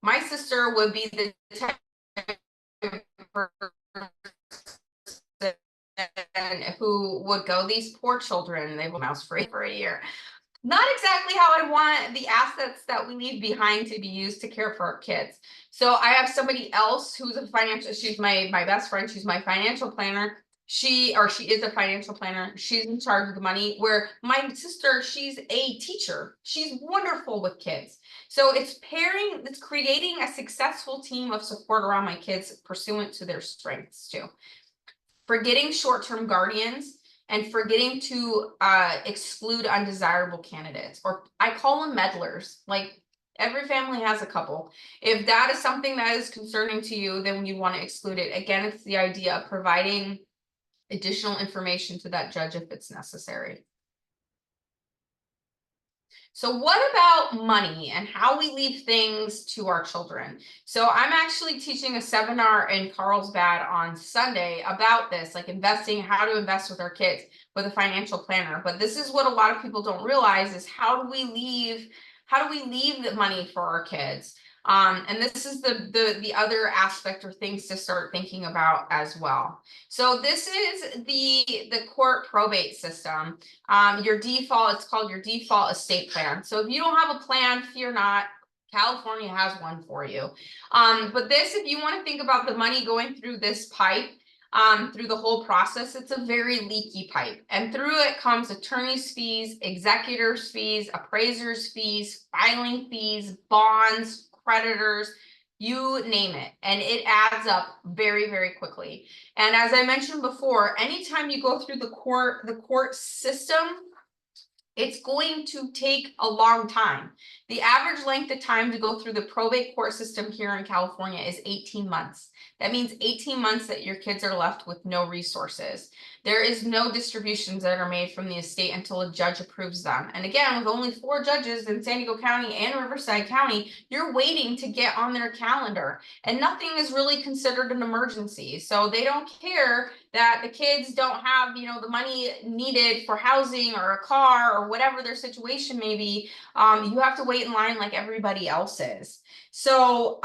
Speaker 1: my sister would be the type of who would go, these poor children, they will mouse free for a year. Not exactly how I want the assets that we leave behind to be used to care for our kids. So I have somebody else who's a financial, she's my best friend, she's my financial planner. She is a financial planner. She's in charge of the money, where my sister, she's a teacher. She's wonderful with kids. So it's creating a successful team of support around my kids pursuant to their strengths too. Forgetting short-term guardians and forgetting to exclude undesirable candidates, or I call them meddlers. Like, every family has a couple. If that is something that is concerning to you, then you want to exclude it. Again, it's the idea of providing additional information to that judge if it's necessary. So what about money and how we leave things to our children? So I'm actually teaching a seminar in Carlsbad on Sunday about this, like investing, how to invest with our kids with a financial planner. But this is what a lot of people don't realize, is how do we leave the money for our kids? And this is the other aspect or things to start thinking about as well. So this is the court probate system. Your default, it's called your default estate plan. So if you don't have a plan, fear not. California has one for you. But this, if you want to think about the money going through this pipe, through the whole process, it's a very leaky pipe. And through it comes attorney's fees, executors' fees, appraisers' fees, filing fees, bonds, creditors, you name it, and it adds up very, very quickly. And as I mentioned before, anytime you go through the court system, it's going to take a long time. The average length of time to go through the probate court system here in California is 18 months. That means 18 months that your kids are left with no resources. There is no distributions that are made from the estate until a judge approves them. And again, with only 4 judges in San Diego County and Riverside County, you're waiting to get on their calendar, and nothing is really considered an emergency. So they don't care that the kids don't have, the money needed for housing or a car or whatever their situation may be. You have to wait in line like everybody else is. So,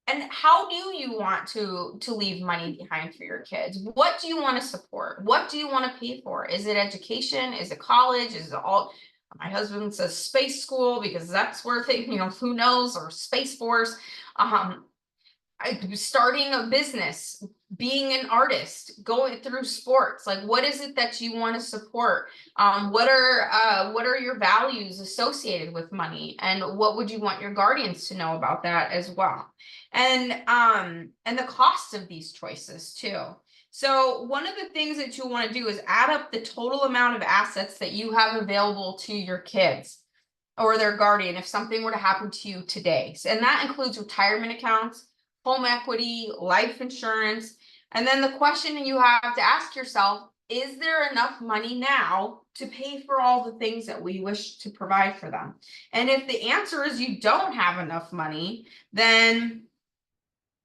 Speaker 1: and how do you want to leave money behind for your kids? What do you want to support? What do you want to pay for? Is it education? Is it college? Is it all? My husband says space school because that's where things, who knows, or Space Force. Starting a business, being an artist, going through sports. Like, what is it that you want to support? What are your values associated with money, and what would you want your guardians to know about that as well? And the cost of these choices too. So one of the things that you want to do is add up the total amount of assets that you have available to your kids or their guardian if something were to happen to you today. And that includes retirement accounts, home equity, life insurance. And then the question you have to ask yourself, is there enough money now to pay for all the things that we wish to provide for them? And if the answer is you don't have enough money, then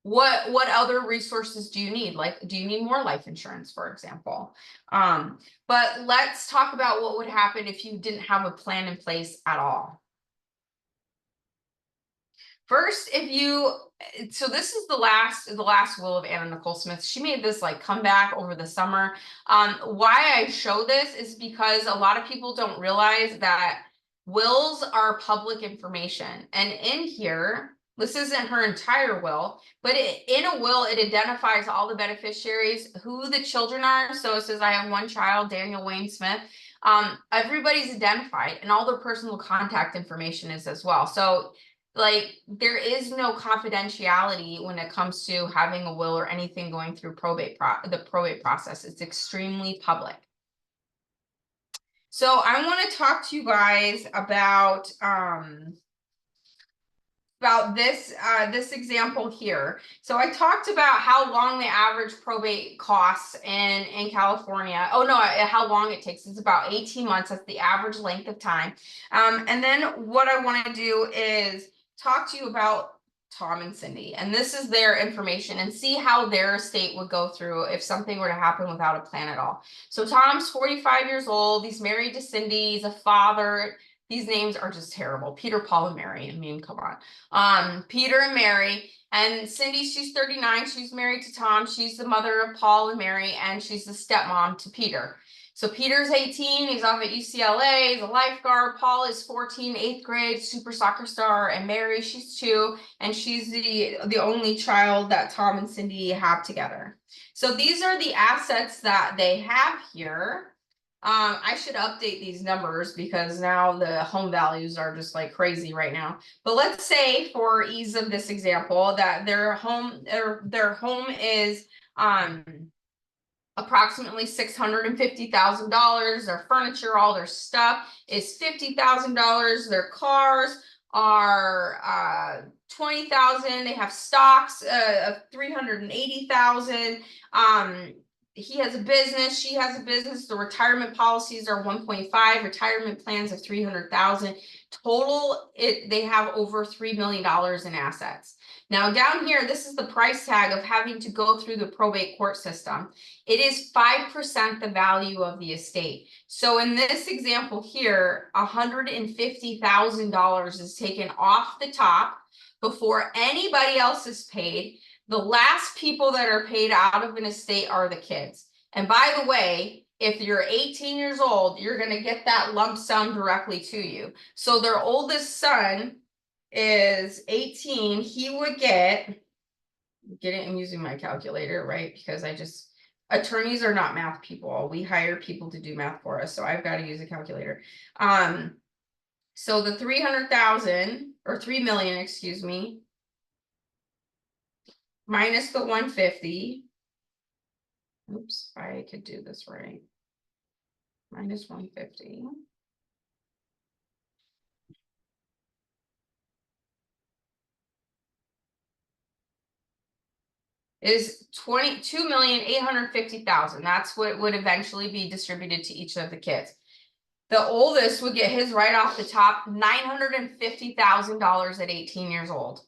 Speaker 1: what other resources do you need? Like, do you need more life insurance, for example? But let's talk about what would happen if you didn't have a plan in place at all. First, so this is the last will of Anna Nicole Smith. She made this come back over the summer. Why I show this is because a lot of people don't realize that wills are public information. And in here, this isn't her entire will, but in a will, it identifies all the beneficiaries, who the children are. So it says, I have one child, Daniel Wayne Smith. Everybody's identified, and all their personal contact information is as well. So there is no confidentiality when it comes to having a will or anything going through the probate process. It's extremely public. So I want to talk to you guys about this example here. So I talked about how long the average probate costs in California. Oh no, how long it takes. It's about 18 months. That's the average length of time. And then what I want to do is talk to you about Tom and Cindy, and this is their information, and see how their estate would go through if something were to happen without a plan at all. So Tom's 45 years old. He's married to Cindy. He's a father. these names are just terrible. Peter, Paul, and Mary. I mean, come on. Peter and Mary. And Cindy, she's 39. She's married to Tom. She's the mother of Paul and Mary, and she's the stepmom to Peter. So Peter's 18, he's off at UCLA, he's a lifeguard. Paul is 14, 8th grade, super soccer star, and Mary, she's 2, and she's the only child that Tom and Cindy have together. So these are the assets that they have here. I should update these numbers because now the home values are just like crazy right now. But let's say for ease of this example that their home is approximately $650,000. Their furniture, all their stuff is $50,000. Their cars are $20,000. They have stocks of $380,000. He has a business, she has a business. The retirement policies are 1.5, retirement plans of 300,000. Total, they have over $3 million in assets. Now down here, this is the price tag of having to go through the probate court system. It is 5% the value of the estate. So in this example here, $150,000 is taken off the top before anybody else is paid. The last people that are paid out of an estate are the kids. And by the way, if you're 18 years old, you're going to get that lump sum directly to you. So their oldest son is 18. He would get it. I'm using my calculator, right? Because attorneys are not math people. We hire people to do math for us. So I've got to use a calculator. So the 300,000 or 3 million, excuse me, minus the 150. Oops, I could do this right. Minus 150. Is 22,850,000. That's what would eventually be distributed to each of the kids. The oldest would get his right off the top, $950,000 at 18 years old.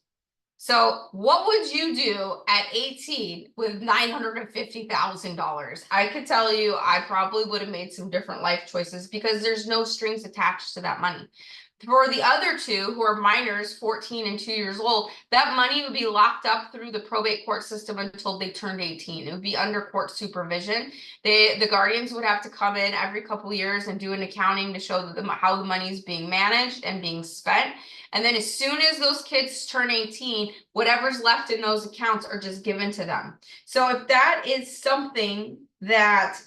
Speaker 1: So what would you do at 18 with $950,000? I could tell you, I probably would have made some different life choices because there's no strings attached to that money. For the other two who are minors, 14 and 2 years old, that money would be locked up through the probate court system until they turned 18. It would be under court supervision. The guardians would have to come in every couple of years and do an accounting to show them how the money is being managed and being spent. And then as soon as those kids turn 18, whatever's left in those accounts are just given to them. So if that is something that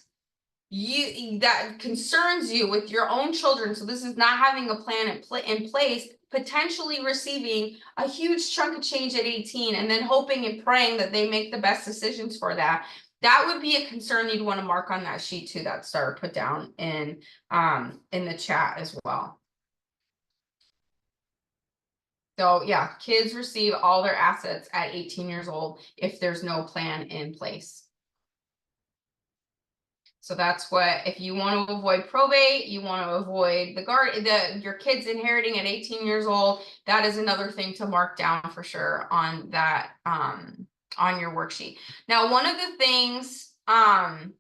Speaker 1: concerns you with your own children, so this is not having a plan in place, potentially receiving a huge chunk of change at 18 and then hoping and praying that they make the best decisions for that, that would be a concern you'd want to mark on that sheet too, that Star put down in the chat as well. So yeah, kids receive all their assets at 18 years old if there's no plan in place. So that's what, if you want to avoid probate, you want to avoid your kids inheriting at 18 years old, that is another thing to mark down for sure on that, on your worksheet. Now, one of the things, like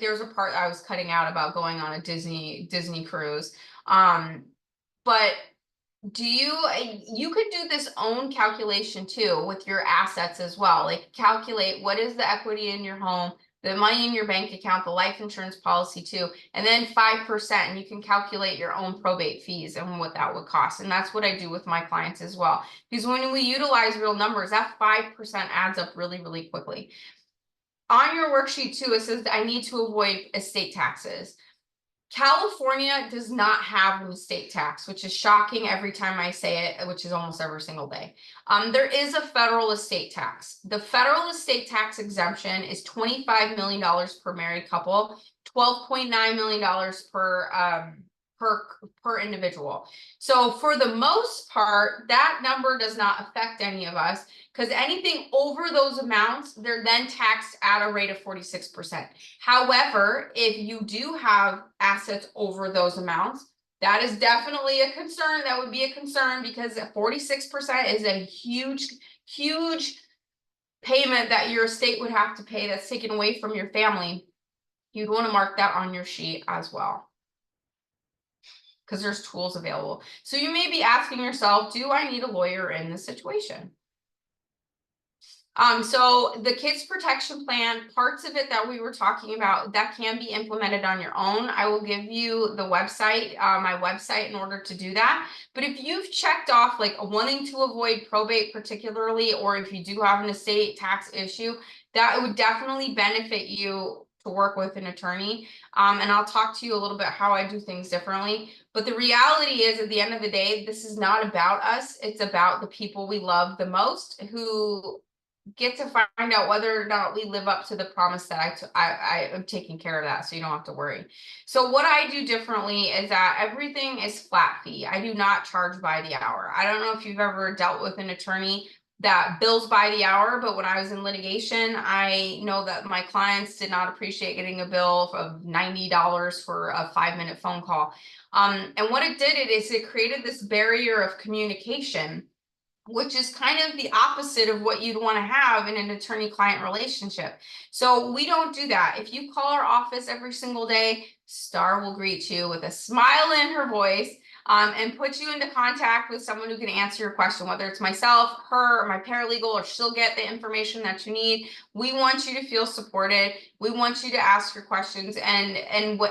Speaker 1: there was a part I was cutting out about going on a Disney cruise. But you could do this own calculation too with your assets as well. Like calculate what is the equity in your home, the money in your bank account, the life insurance policy too, and then 5%, and you can calculate your own probate fees and what that would cost. And that's what I do with my clients as well. Because when we utilize real numbers, that 5% adds up really, really quickly. On your worksheet too, it says I need to avoid estate taxes. California does not have an estate tax, which is shocking every time I say it, which is almost every single day. There is a federal estate tax. The federal estate tax exemption is $25 million per married couple, $12.9 million per individual. So for the most part, that number does not affect any of us because anything over those amounts, they're then taxed at a rate of 46%. However, if you do have assets over those amounts, that is definitely a concern. That would be a concern because 46% is a huge, huge payment that your estate would have to pay that's taken away from your family. You'd want to mark that on your sheet as well, because there's tools available. So you may be asking yourself, do I need a lawyer in this situation? So the kids protection plan, parts of it that we were talking about, that can be implemented on your own. I will give you the website, my website, in order to do that. But if you've checked off like wanting to avoid probate particularly, or if you do have an estate tax issue, that would definitely benefit you to work with an attorney. And I'll talk to you a little bit how I do things differently. But the reality is, at the end of the day, this is not about us. It's about the people we love the most, who get to find out whether or not we live up to the promise that I am taking care of that, so you don't have to worry. So what I do differently is that everything is flat fee. I do not charge by the hour. I don't know if you've ever dealt with an attorney that bills by the hour, but when I was in litigation, I know that my clients did not appreciate getting a bill of $90 for a 5-minute phone call. And what it did is it created this barrier of communication, which is kind of the opposite of what you'd want to have in an attorney-client relationship. So we don't do that. If you call our office every single day, Star will greet you with a smile in her voice, and put you into contact with someone who can answer your question, whether it's myself, her, or my paralegal, or she'll get the information that you need. We want you to feel supported. We want you to ask your questions, and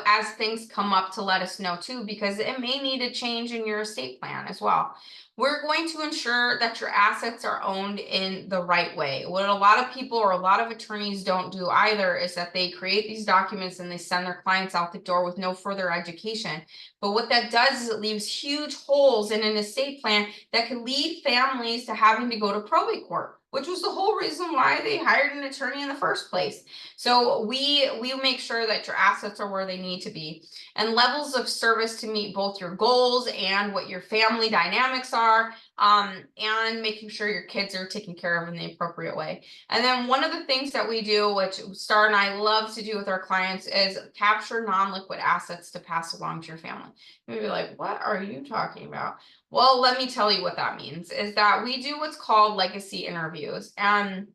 Speaker 1: as things come up, to let us know too, because it may need a change in your estate plan as well. We're going to ensure that your assets are owned in the right way. What a lot of people, or a lot of attorneys, don't do either is that they create these documents and they send their clients out the door with no further education. But what that does is it leaves huge holes in an estate plan that could lead families to having to go to probate court, which was the whole reason why they hired an attorney in the first place. So we make sure that your assets are where they need to be, and levels of service to meet both your goals and what your family dynamics are, and making sure your kids are taken care of in the appropriate way. And then one of the things that we do, which Star and I love to do with our clients, is capture non-liquid assets to pass along to your family. You'll be like, what are you talking about? Well, let me tell you what that means, is that we do what's called legacy interviews. And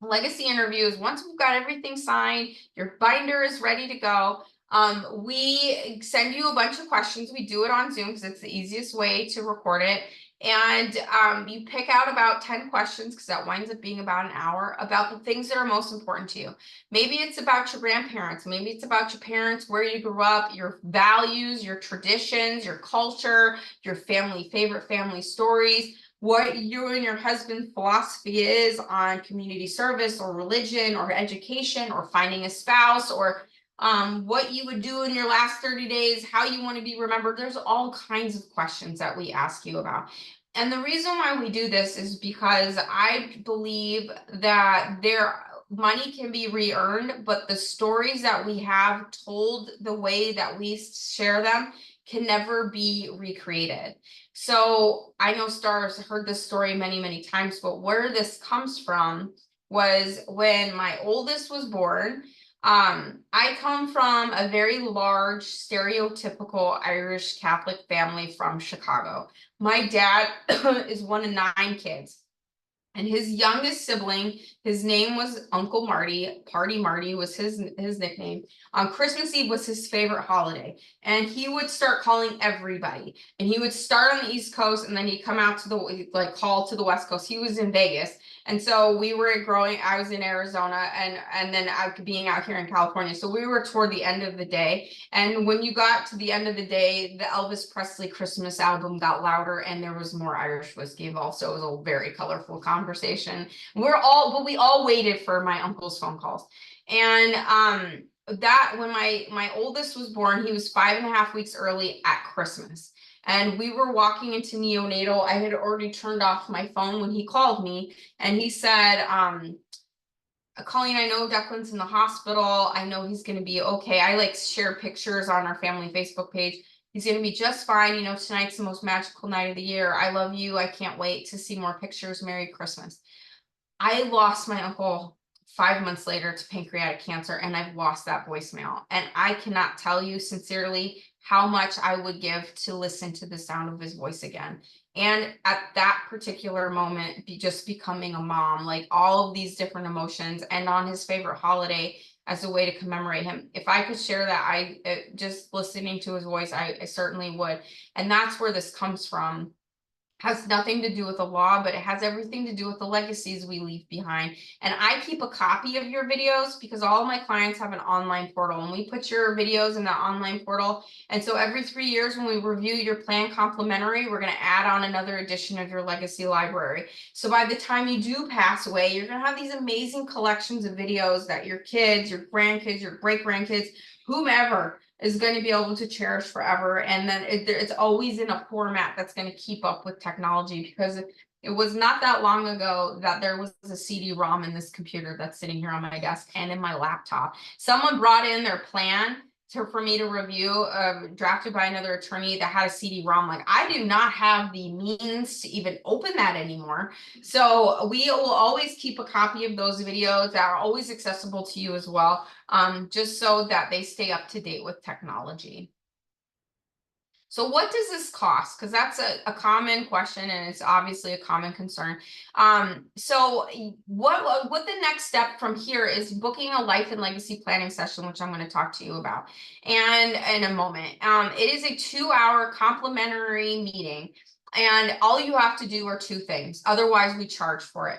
Speaker 1: legacy interviews, once we've got everything signed, your binder is ready to go, we send you a bunch of questions. We do it on Zoom because it's the easiest way to record it. And you pick out about 10 questions, because that winds up being about an hour, about the things that are most important to you. Maybe it's about your grandparents. Maybe it's about your parents, where you grew up, your values, your traditions, your culture, your favorite family stories, what you and your husband's philosophy is on community service or religion or education or finding a spouse, or what you would do in your last 30 days, how you want to be remembered. There's all kinds of questions that we ask you about. And the reason why we do this is because I believe that money can be re-earned, but the stories that we have told, the way that we share them, can never be recreated. So I know Star's heard this story many, many times, but where this comes from was when my oldest was born. I come from a very large, stereotypical Irish Catholic family from Chicago. My dad is one of 9 kids. And his youngest sibling, his name was Uncle Marty. Party Marty was his nickname. On Christmas Eve was his favorite holiday. And he would start calling everybody. And he would start on the East Coast, and then he'd come out to the, call to the West Coast. He was in Vegas. And so I was in Arizona, and then being out here in California. So we were toward the end of the day. And when you got to the end of the day, the Elvis Presley Christmas album got louder, and there was more Irish whiskey involved. So it was a very colorful conversation. We all waited for my uncle's phone calls. And that when my oldest was born, he was 5.5 weeks early at Christmas. And we were walking into neonatal. I had already turned off my phone when he called me, and he said, Colleen, I know Declan's in the hospital. I know he's going to be okay. I share pictures on our family Facebook page. He's going to be just fine. Tonight's the most magical night of the year. I love you. I can't wait to see more pictures. Merry Christmas. I lost my uncle 5 months later to pancreatic cancer, and I've lost that voicemail. And I cannot tell you sincerely how much I would give to listen to the sound of his voice again. And at that particular moment, just becoming a mom, like all of these different emotions, and on his favorite holiday as a way to commemorate him. If I could share that, just listening to his voice, I certainly would. And that's where this comes from. Has nothing to do with the law, but it has everything to do with the legacies we leave behind. And I keep a copy of your videos because all of my clients have an online portal, and we put your videos in that online portal. And so every 3 years when we review your plan complimentary, we're going to add on another edition of your legacy library. So by the time you do pass away, you're going to have these amazing collections of videos that your kids, your grandkids, your great grandkids, whomever is going to be able to cherish forever. And then it's always in a format that's going to keep up with technology, because it was not that long ago that there was a CD-ROM in this computer that's sitting here on my desk and in my laptop. Someone brought in their plan for me to review, drafted by another attorney, that had a CD-ROM. Like, I do not have the means to even open that anymore. So we will always keep a copy of those videos that are always accessible to you as well, just so that they stay up to date with technology. So what does this cost? Because that's a common question, and it's obviously a common concern. So what the next step from here is booking a life and legacy planning session, which I'm going to talk to you about and in a moment. It is a 2-hour complimentary meeting, and all you have to do are 2 things. Otherwise, we charge for it.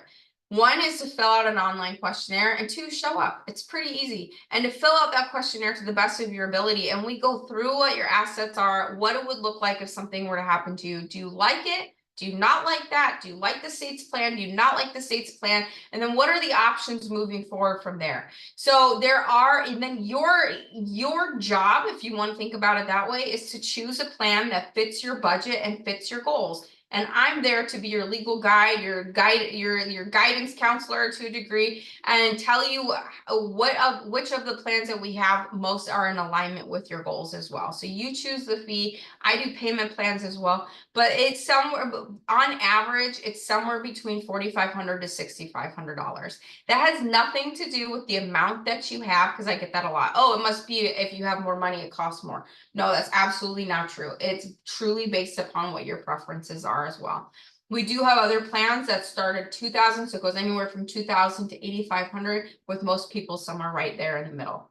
Speaker 1: 1 is to fill out an online questionnaire, and 2, show up. It's pretty easy. And to fill out that questionnaire to the best of your ability, and we go through what your assets are, what it would look like if something were to happen to you. Do you like it? Do you not like that? Do you like the state's plan? Do you not like the state's plan? And then what are the options moving forward from there? So there are, and then your job, if you want to think about it that way, is to choose a plan that fits your budget and fits your goals. And I'm there to be your legal guide, your guidance counselor to a degree, and tell you which of the plans that we have most are in alignment with your goals as well. So you choose the fee. I do payment plans as well, but it's somewhere, on average, it's somewhere between $4,500 to $6,500. That has nothing to do with the amount that you have, because I get that a lot. Oh, it must be if you have more money, it costs more. No, that's absolutely not true. It's truly based upon what your preferences are as well. We do have other plans that start at $2,000, so it goes anywhere from $2,000 to $8,500, with most people somewhere right there in the middle.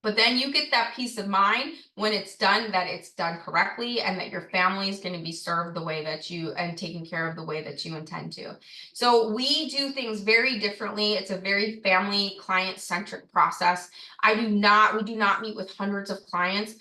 Speaker 1: But then you get that peace of mind when it's done, that it's done correctly, and that your family is going to be served the way that you, and taken care of the way that you intend to. So we do things very differently. It's a very family client centric process. We do not meet with hundreds of clients,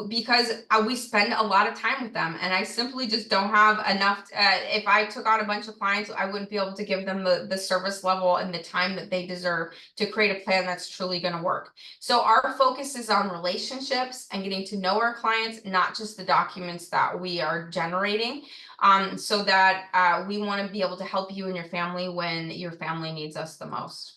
Speaker 1: because we spend a lot of time with them, and I simply just don't have enough. If I took on a bunch of clients, I wouldn't be able to give them the service level and the time that they deserve to create a plan that's truly going to work. So our focus is on relationships and getting to know our clients, not just the documents that we are generating, so that we want to be able to help you and your family when your family needs us the most.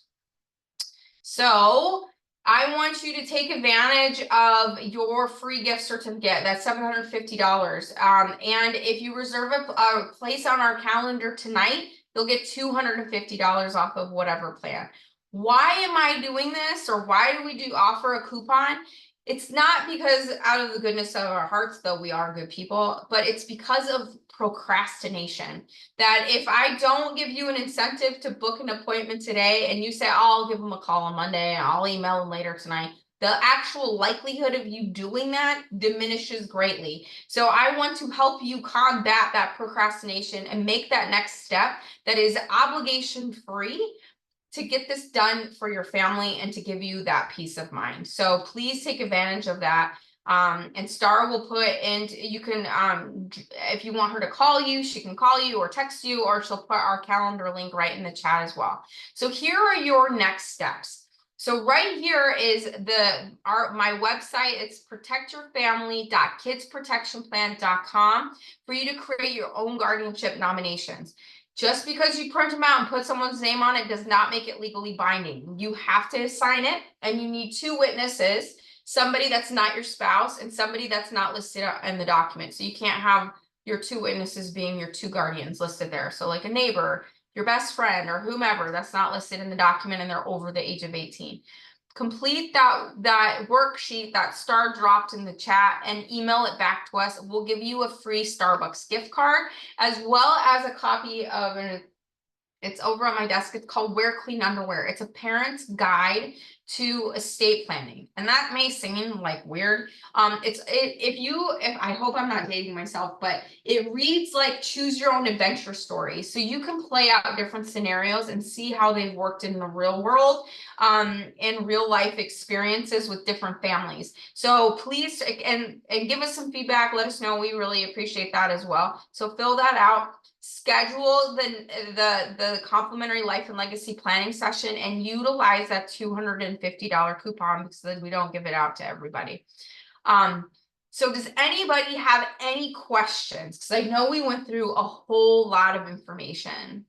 Speaker 1: So I want you to take advantage of your free gift certificate. That's $750. And if you reserve a place on our calendar tonight, you'll get $250 off of whatever plan. Why am I doing this, or why do we offer a coupon? It's not because out of the goodness of our hearts, though we are good people, but it's because of procrastination. That if I don't give you an incentive to book an appointment today, and you say, oh, I'll give them a call on Monday, and I'll email them later tonight, the actual likelihood of you doing that diminishes greatly. So I want to help you combat that procrastination and make that next step that is obligation free, to get this done for your family and to give you that peace of mind. So please take advantage of that. And Star will put in, you can, if you want her to call you, she can call you or text you, or she'll put our calendar link right in the chat as well. So here are your next steps. So right here is my website. It's protectyourfamily.kidsprotectionplan.com for you to create your own guardianship nominations. Just because you print them out and put someone's name on it does not make it legally binding. You have to sign it, and you need 2 witnesses, somebody that's not your spouse and somebody that's not listed in the document. So you can't have your 2 witnesses being your 2 guardians listed there. So like a neighbor, your best friend, or whomever that's not listed in the document and they're over the age of 18. complete that worksheet that Star dropped in the chat and email it back to us. We'll give you a free Starbucks gift card as well as a copy of it's over on my desk. It's called Wear Clean Underwear. It's a parent's guide to estate planning. And that may seem like weird. If I hope I'm not dating myself, but it reads like choose your own adventure story. So you can play out different scenarios and see how they've worked in the real world, and real life experiences with different families. So please, and give us some feedback. Let us know. We really appreciate that as well. So fill that out. Schedule the complimentary life and legacy planning session and utilize that $250 coupon because then we don't give it out to everybody. So does anybody have any questions? Because I know we went through a whole lot of information.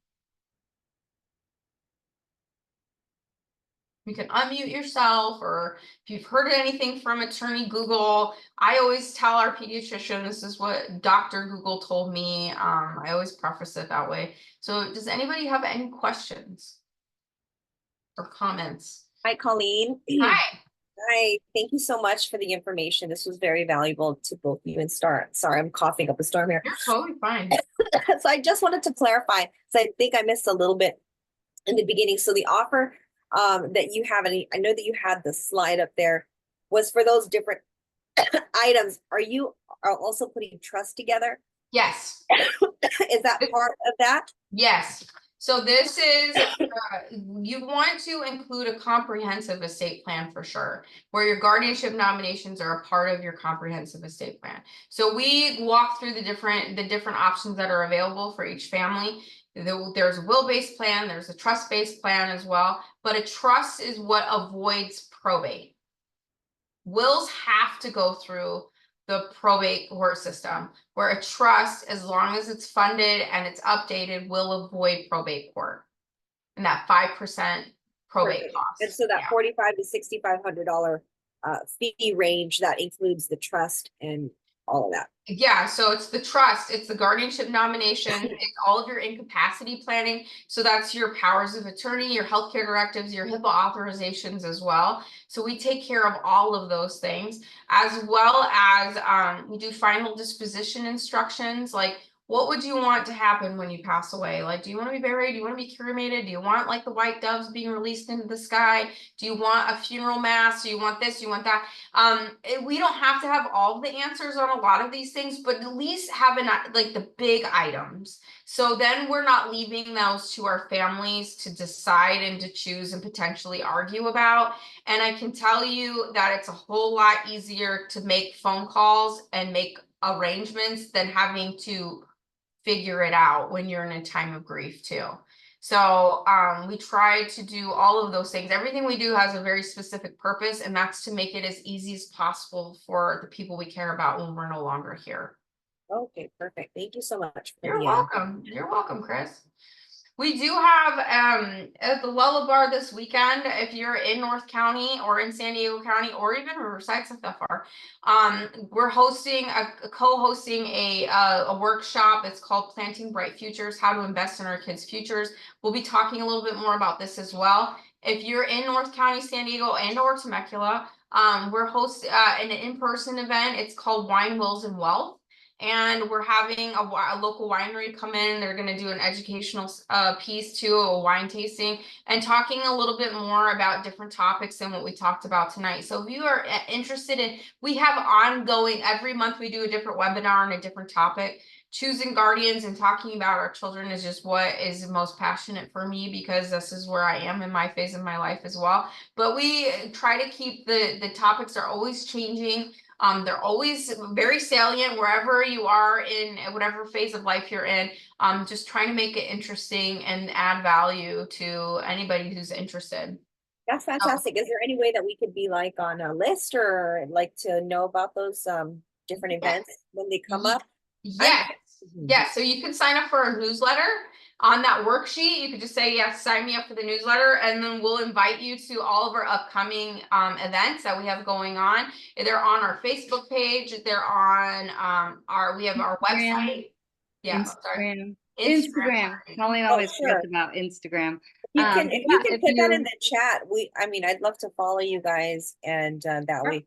Speaker 1: You can unmute yourself, or if you've heard anything from Attorney Google. I always tell our pediatrician, this is what Dr. Google told me. I always preface it that way. So does anybody have any questions or comments?
Speaker 3: Hi, Colleen.
Speaker 1: Hi.
Speaker 3: Hi, thank you so much for the information. This was very valuable to both you and Star. Sorry, I'm coughing up a storm here.
Speaker 1: You're totally fine.
Speaker 3: So I just wanted to clarify, so I think I missed a little bit in the beginning. So the offer that you have, and I know that you had the slide up there, was for those different items. Are you also putting trust together?
Speaker 1: Yes.
Speaker 3: Is that part of that?
Speaker 1: Yes. So this is, you want to include a comprehensive estate plan for sure, where your guardianship nominations are a part of your comprehensive estate plan. So we walk through the different options that are available for each family. There's a will-based plan, there's a trust-based plan as well, but a trust is what avoids probate. Wills have to go through the probate court system, where a trust, as long as it's funded and it's updated, will avoid probate court and that 5% probate
Speaker 3: Perfect.
Speaker 1: cost.
Speaker 3: And so that $4,500 to $6,500 fee range, that includes the trust and all of that.
Speaker 1: Yeah, so it's the trust, it's the guardianship nomination, it's all of your incapacity planning. So that's your powers of attorney, your healthcare directives, your HIPAA authorizations as well. So we take care of all of those things, as well as we do final disposition instructions, like what would you want to happen when you pass away? Like, do you want to be buried? Do you want to be cremated? Do you want like the white doves being released into the sky? Do you want a funeral mass? Do you want this? Do you want that? We don't have to have all the answers on a lot of these things, but at least have like the big items. So then we're not leaving those to our families to decide and to choose and potentially argue about. And I can tell you that it's a whole lot easier to make phone calls and make arrangements than having to figure it out when you're in a time of grief too. So we try to do all of those things. Everything we do has a very specific purpose, and that's to make it as easy as possible for the people we care about when we're no longer here.
Speaker 3: Okay, perfect. Thank you so much.
Speaker 1: You're welcome. You're welcome, Chris. We do have at the Lulla Bar this weekend, if you're in North County or in San Diego County or even Riverside, it's not that far. We're co-hosting a workshop. It's called Planting Bright Futures, How to Invest in Our Kids' Futures. We'll be talking a little bit more about this as well. If you're in North County, San Diego, and or Temecula, we're hosting an in-person event. It's called Wine, Wills, and Wealth. And we're having a local winery come in. They're going to do an educational piece too, a wine tasting, and talking a little bit more about different topics than what we talked about tonight. So if you are interested in, we have ongoing, every month we do a different webinar on a different topic. Choosing guardians and talking about our children is just what is most passionate for me, because this is where I am in my phase of my life as well. But we try to keep the topics are always changing. They're always very salient wherever you are in whatever phase of life you're in. Just trying to make it interesting and add value to anybody who's interested.
Speaker 3: That's fantastic. Is there any way that we could be like on a list or like to know about those different events when they come up?
Speaker 1: Yes. Yeah, so you can sign up for a newsletter. On that worksheet, you could just say, yes, sign me up for the newsletter, and then we'll invite you to all of our upcoming events that we have going on. They're on our Facebook page. They're on we have our website. Yeah,
Speaker 2: Instagram. Instagram.
Speaker 1: sorry.
Speaker 2: Colleen
Speaker 3: Oh,
Speaker 2: always
Speaker 3: sure.
Speaker 2: forgets about Instagram.
Speaker 3: You can,
Speaker 2: But
Speaker 3: if you
Speaker 2: yeah,
Speaker 3: can
Speaker 2: if
Speaker 3: put that in
Speaker 2: you-
Speaker 3: the chat, I mean, I'd love to follow you guys and that way.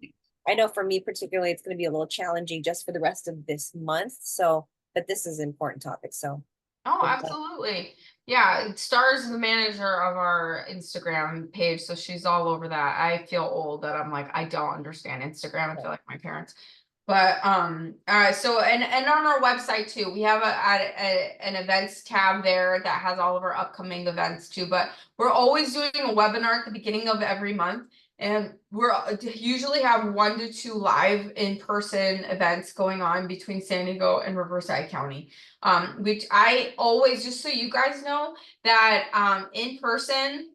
Speaker 3: I know for me particularly, it's gonna be a little challenging just for the rest of this month, so, but this is an important topic, so.
Speaker 1: Oh,
Speaker 3: Okay.
Speaker 1: absolutely. Yeah, Star's the manager of our Instagram page, so she's all over that. I feel old that I'm like, I don't understand Instagram. I feel like my parents. But so and on our website too, we have an events tab there that has all of our upcoming events too. But we're always doing a webinar at the beginning of every month. And we're usually have 1 to 2 live in-person events going on between San Diego and Riverside County. Which I always, just so you guys know, that in person,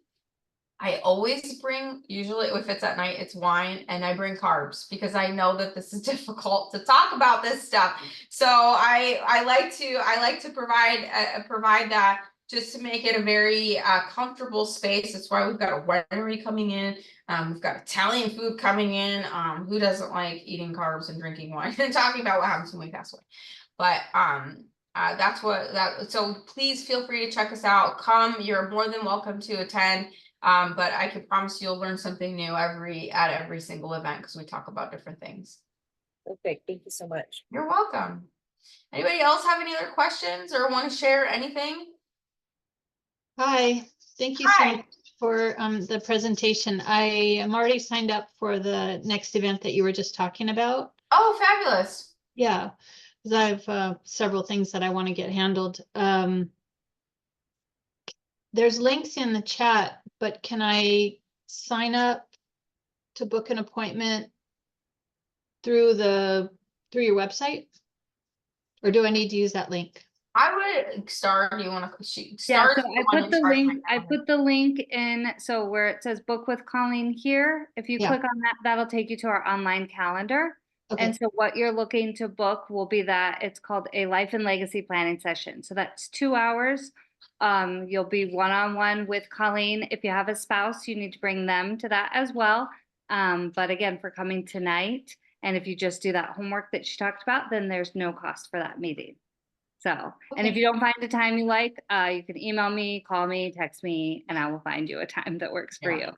Speaker 1: I always bring, usually if it's at night, it's wine, and I bring carbs because I know that this is difficult to talk about this stuff. So I like to provide that just to make it a very comfortable space. That's why we've got a winery coming in. We've got Italian food coming in. Who doesn't like eating carbs and drinking wine and talking about what happens when we pass away? But that's what that. So please feel free to check us out. Come, you're more than welcome to attend. But I can promise you'll learn something new at every single event because we talk about different things.
Speaker 3: Perfect, thank you so much.
Speaker 1: You're welcome. Anybody else have any other questions or want to share anything?
Speaker 4: Hi, thank you so
Speaker 1: Hi.
Speaker 4: much for the presentation. I am already signed up for the next event that you were just talking about.
Speaker 1: Oh, fabulous.
Speaker 4: Yeah, because I have several things that I want to get handled. There's links in the chat, but can I sign up to book an appointment through your website? Or do I need to use that link?
Speaker 1: I would Star. Do you want to shoot?
Speaker 2: Yeah,
Speaker 1: Star.
Speaker 2: so I put the link in, so where it says book with Colleen here, if you
Speaker 4: Yeah.
Speaker 2: click on that, that'll take you to our online calendar. And
Speaker 4: Okay,
Speaker 2: so what you're looking to book will be that, it's called a life and legacy planning session. So that's 2 hours. You'll be one-on-one with Colleen. If you have a spouse, you need to bring them to that as well. But again, for coming tonight, and if you just do that homework that she talked about, then there's no cost for that meeting. So, and if
Speaker 4: Okay.
Speaker 2: you don't find a time you like, you can email me, call me, text me, and I will find you a time that works for
Speaker 1: Yeah.
Speaker 2: you.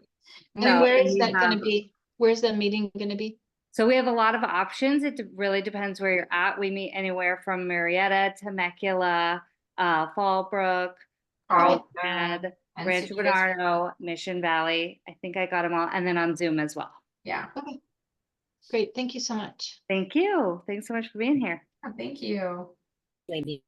Speaker 4: and
Speaker 2: So,
Speaker 4: where
Speaker 2: and
Speaker 4: is
Speaker 2: you
Speaker 4: that gonna
Speaker 2: have-
Speaker 4: be? Where's that meeting gonna be?
Speaker 2: So we have a lot of options. It really depends where you're at. We meet anywhere from Marietta, Temecula, Fallbrook, Carlsbad,
Speaker 1: And
Speaker 2: Rancho
Speaker 1: Encinitas.
Speaker 2: Bernardo, Mission Valley. I think I got them all, and then on Zoom as well.
Speaker 1: Yeah.
Speaker 4: Okay, great, thank you so much.
Speaker 2: Thank you. Thanks so much for being here.
Speaker 1: Thank you.
Speaker 3: Maybe.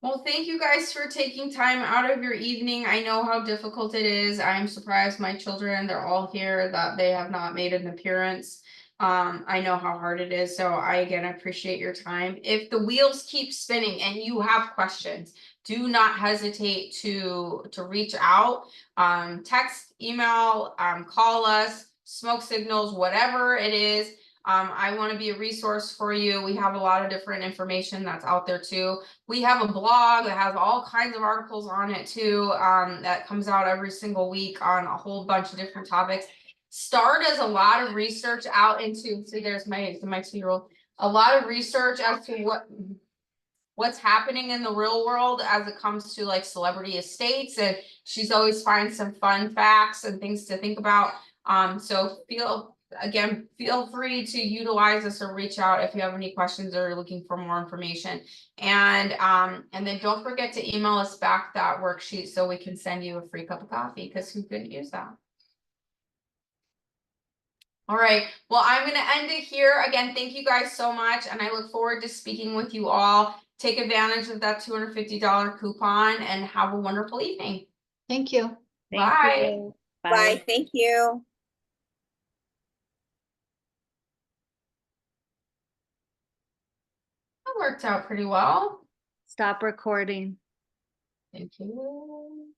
Speaker 1: Well, thank you guys for taking time out of your evening. I know how difficult it is. I'm surprised my children, they're all here, that they have not made an appearance. I know how hard it is. So I again appreciate your time. If the wheels keep spinning and you have questions, do not hesitate to reach out. Text, email, call us, smoke signals, whatever it is. I want to be a resource for you. We have a lot of different information that's out there too. We have a blog that has all kinds of articles on it too, that comes out every single week on a whole bunch of different topics. Star does a lot of research out into, see, there's my 2-year-old, a lot of research as to what's happening in the real world as it comes to like celebrity estates, and she's always finds some fun facts and things to think about. So feel free to utilize us or reach out if you have any questions or you're looking for more information. And then don't forget to email us back that worksheet so we can send you a free cup of coffee, because who couldn't use that? All right, well, I'm going to end it here. Again, thank you guys so much, and I look forward to speaking with you all. Take advantage of that $250 coupon and have a wonderful evening.
Speaker 4: Thank you.
Speaker 2: Thank
Speaker 1: Bye.
Speaker 2: you.
Speaker 3: Bye, thank you.
Speaker 1: That worked out pretty well.
Speaker 2: Stop recording.
Speaker 1: Thank you.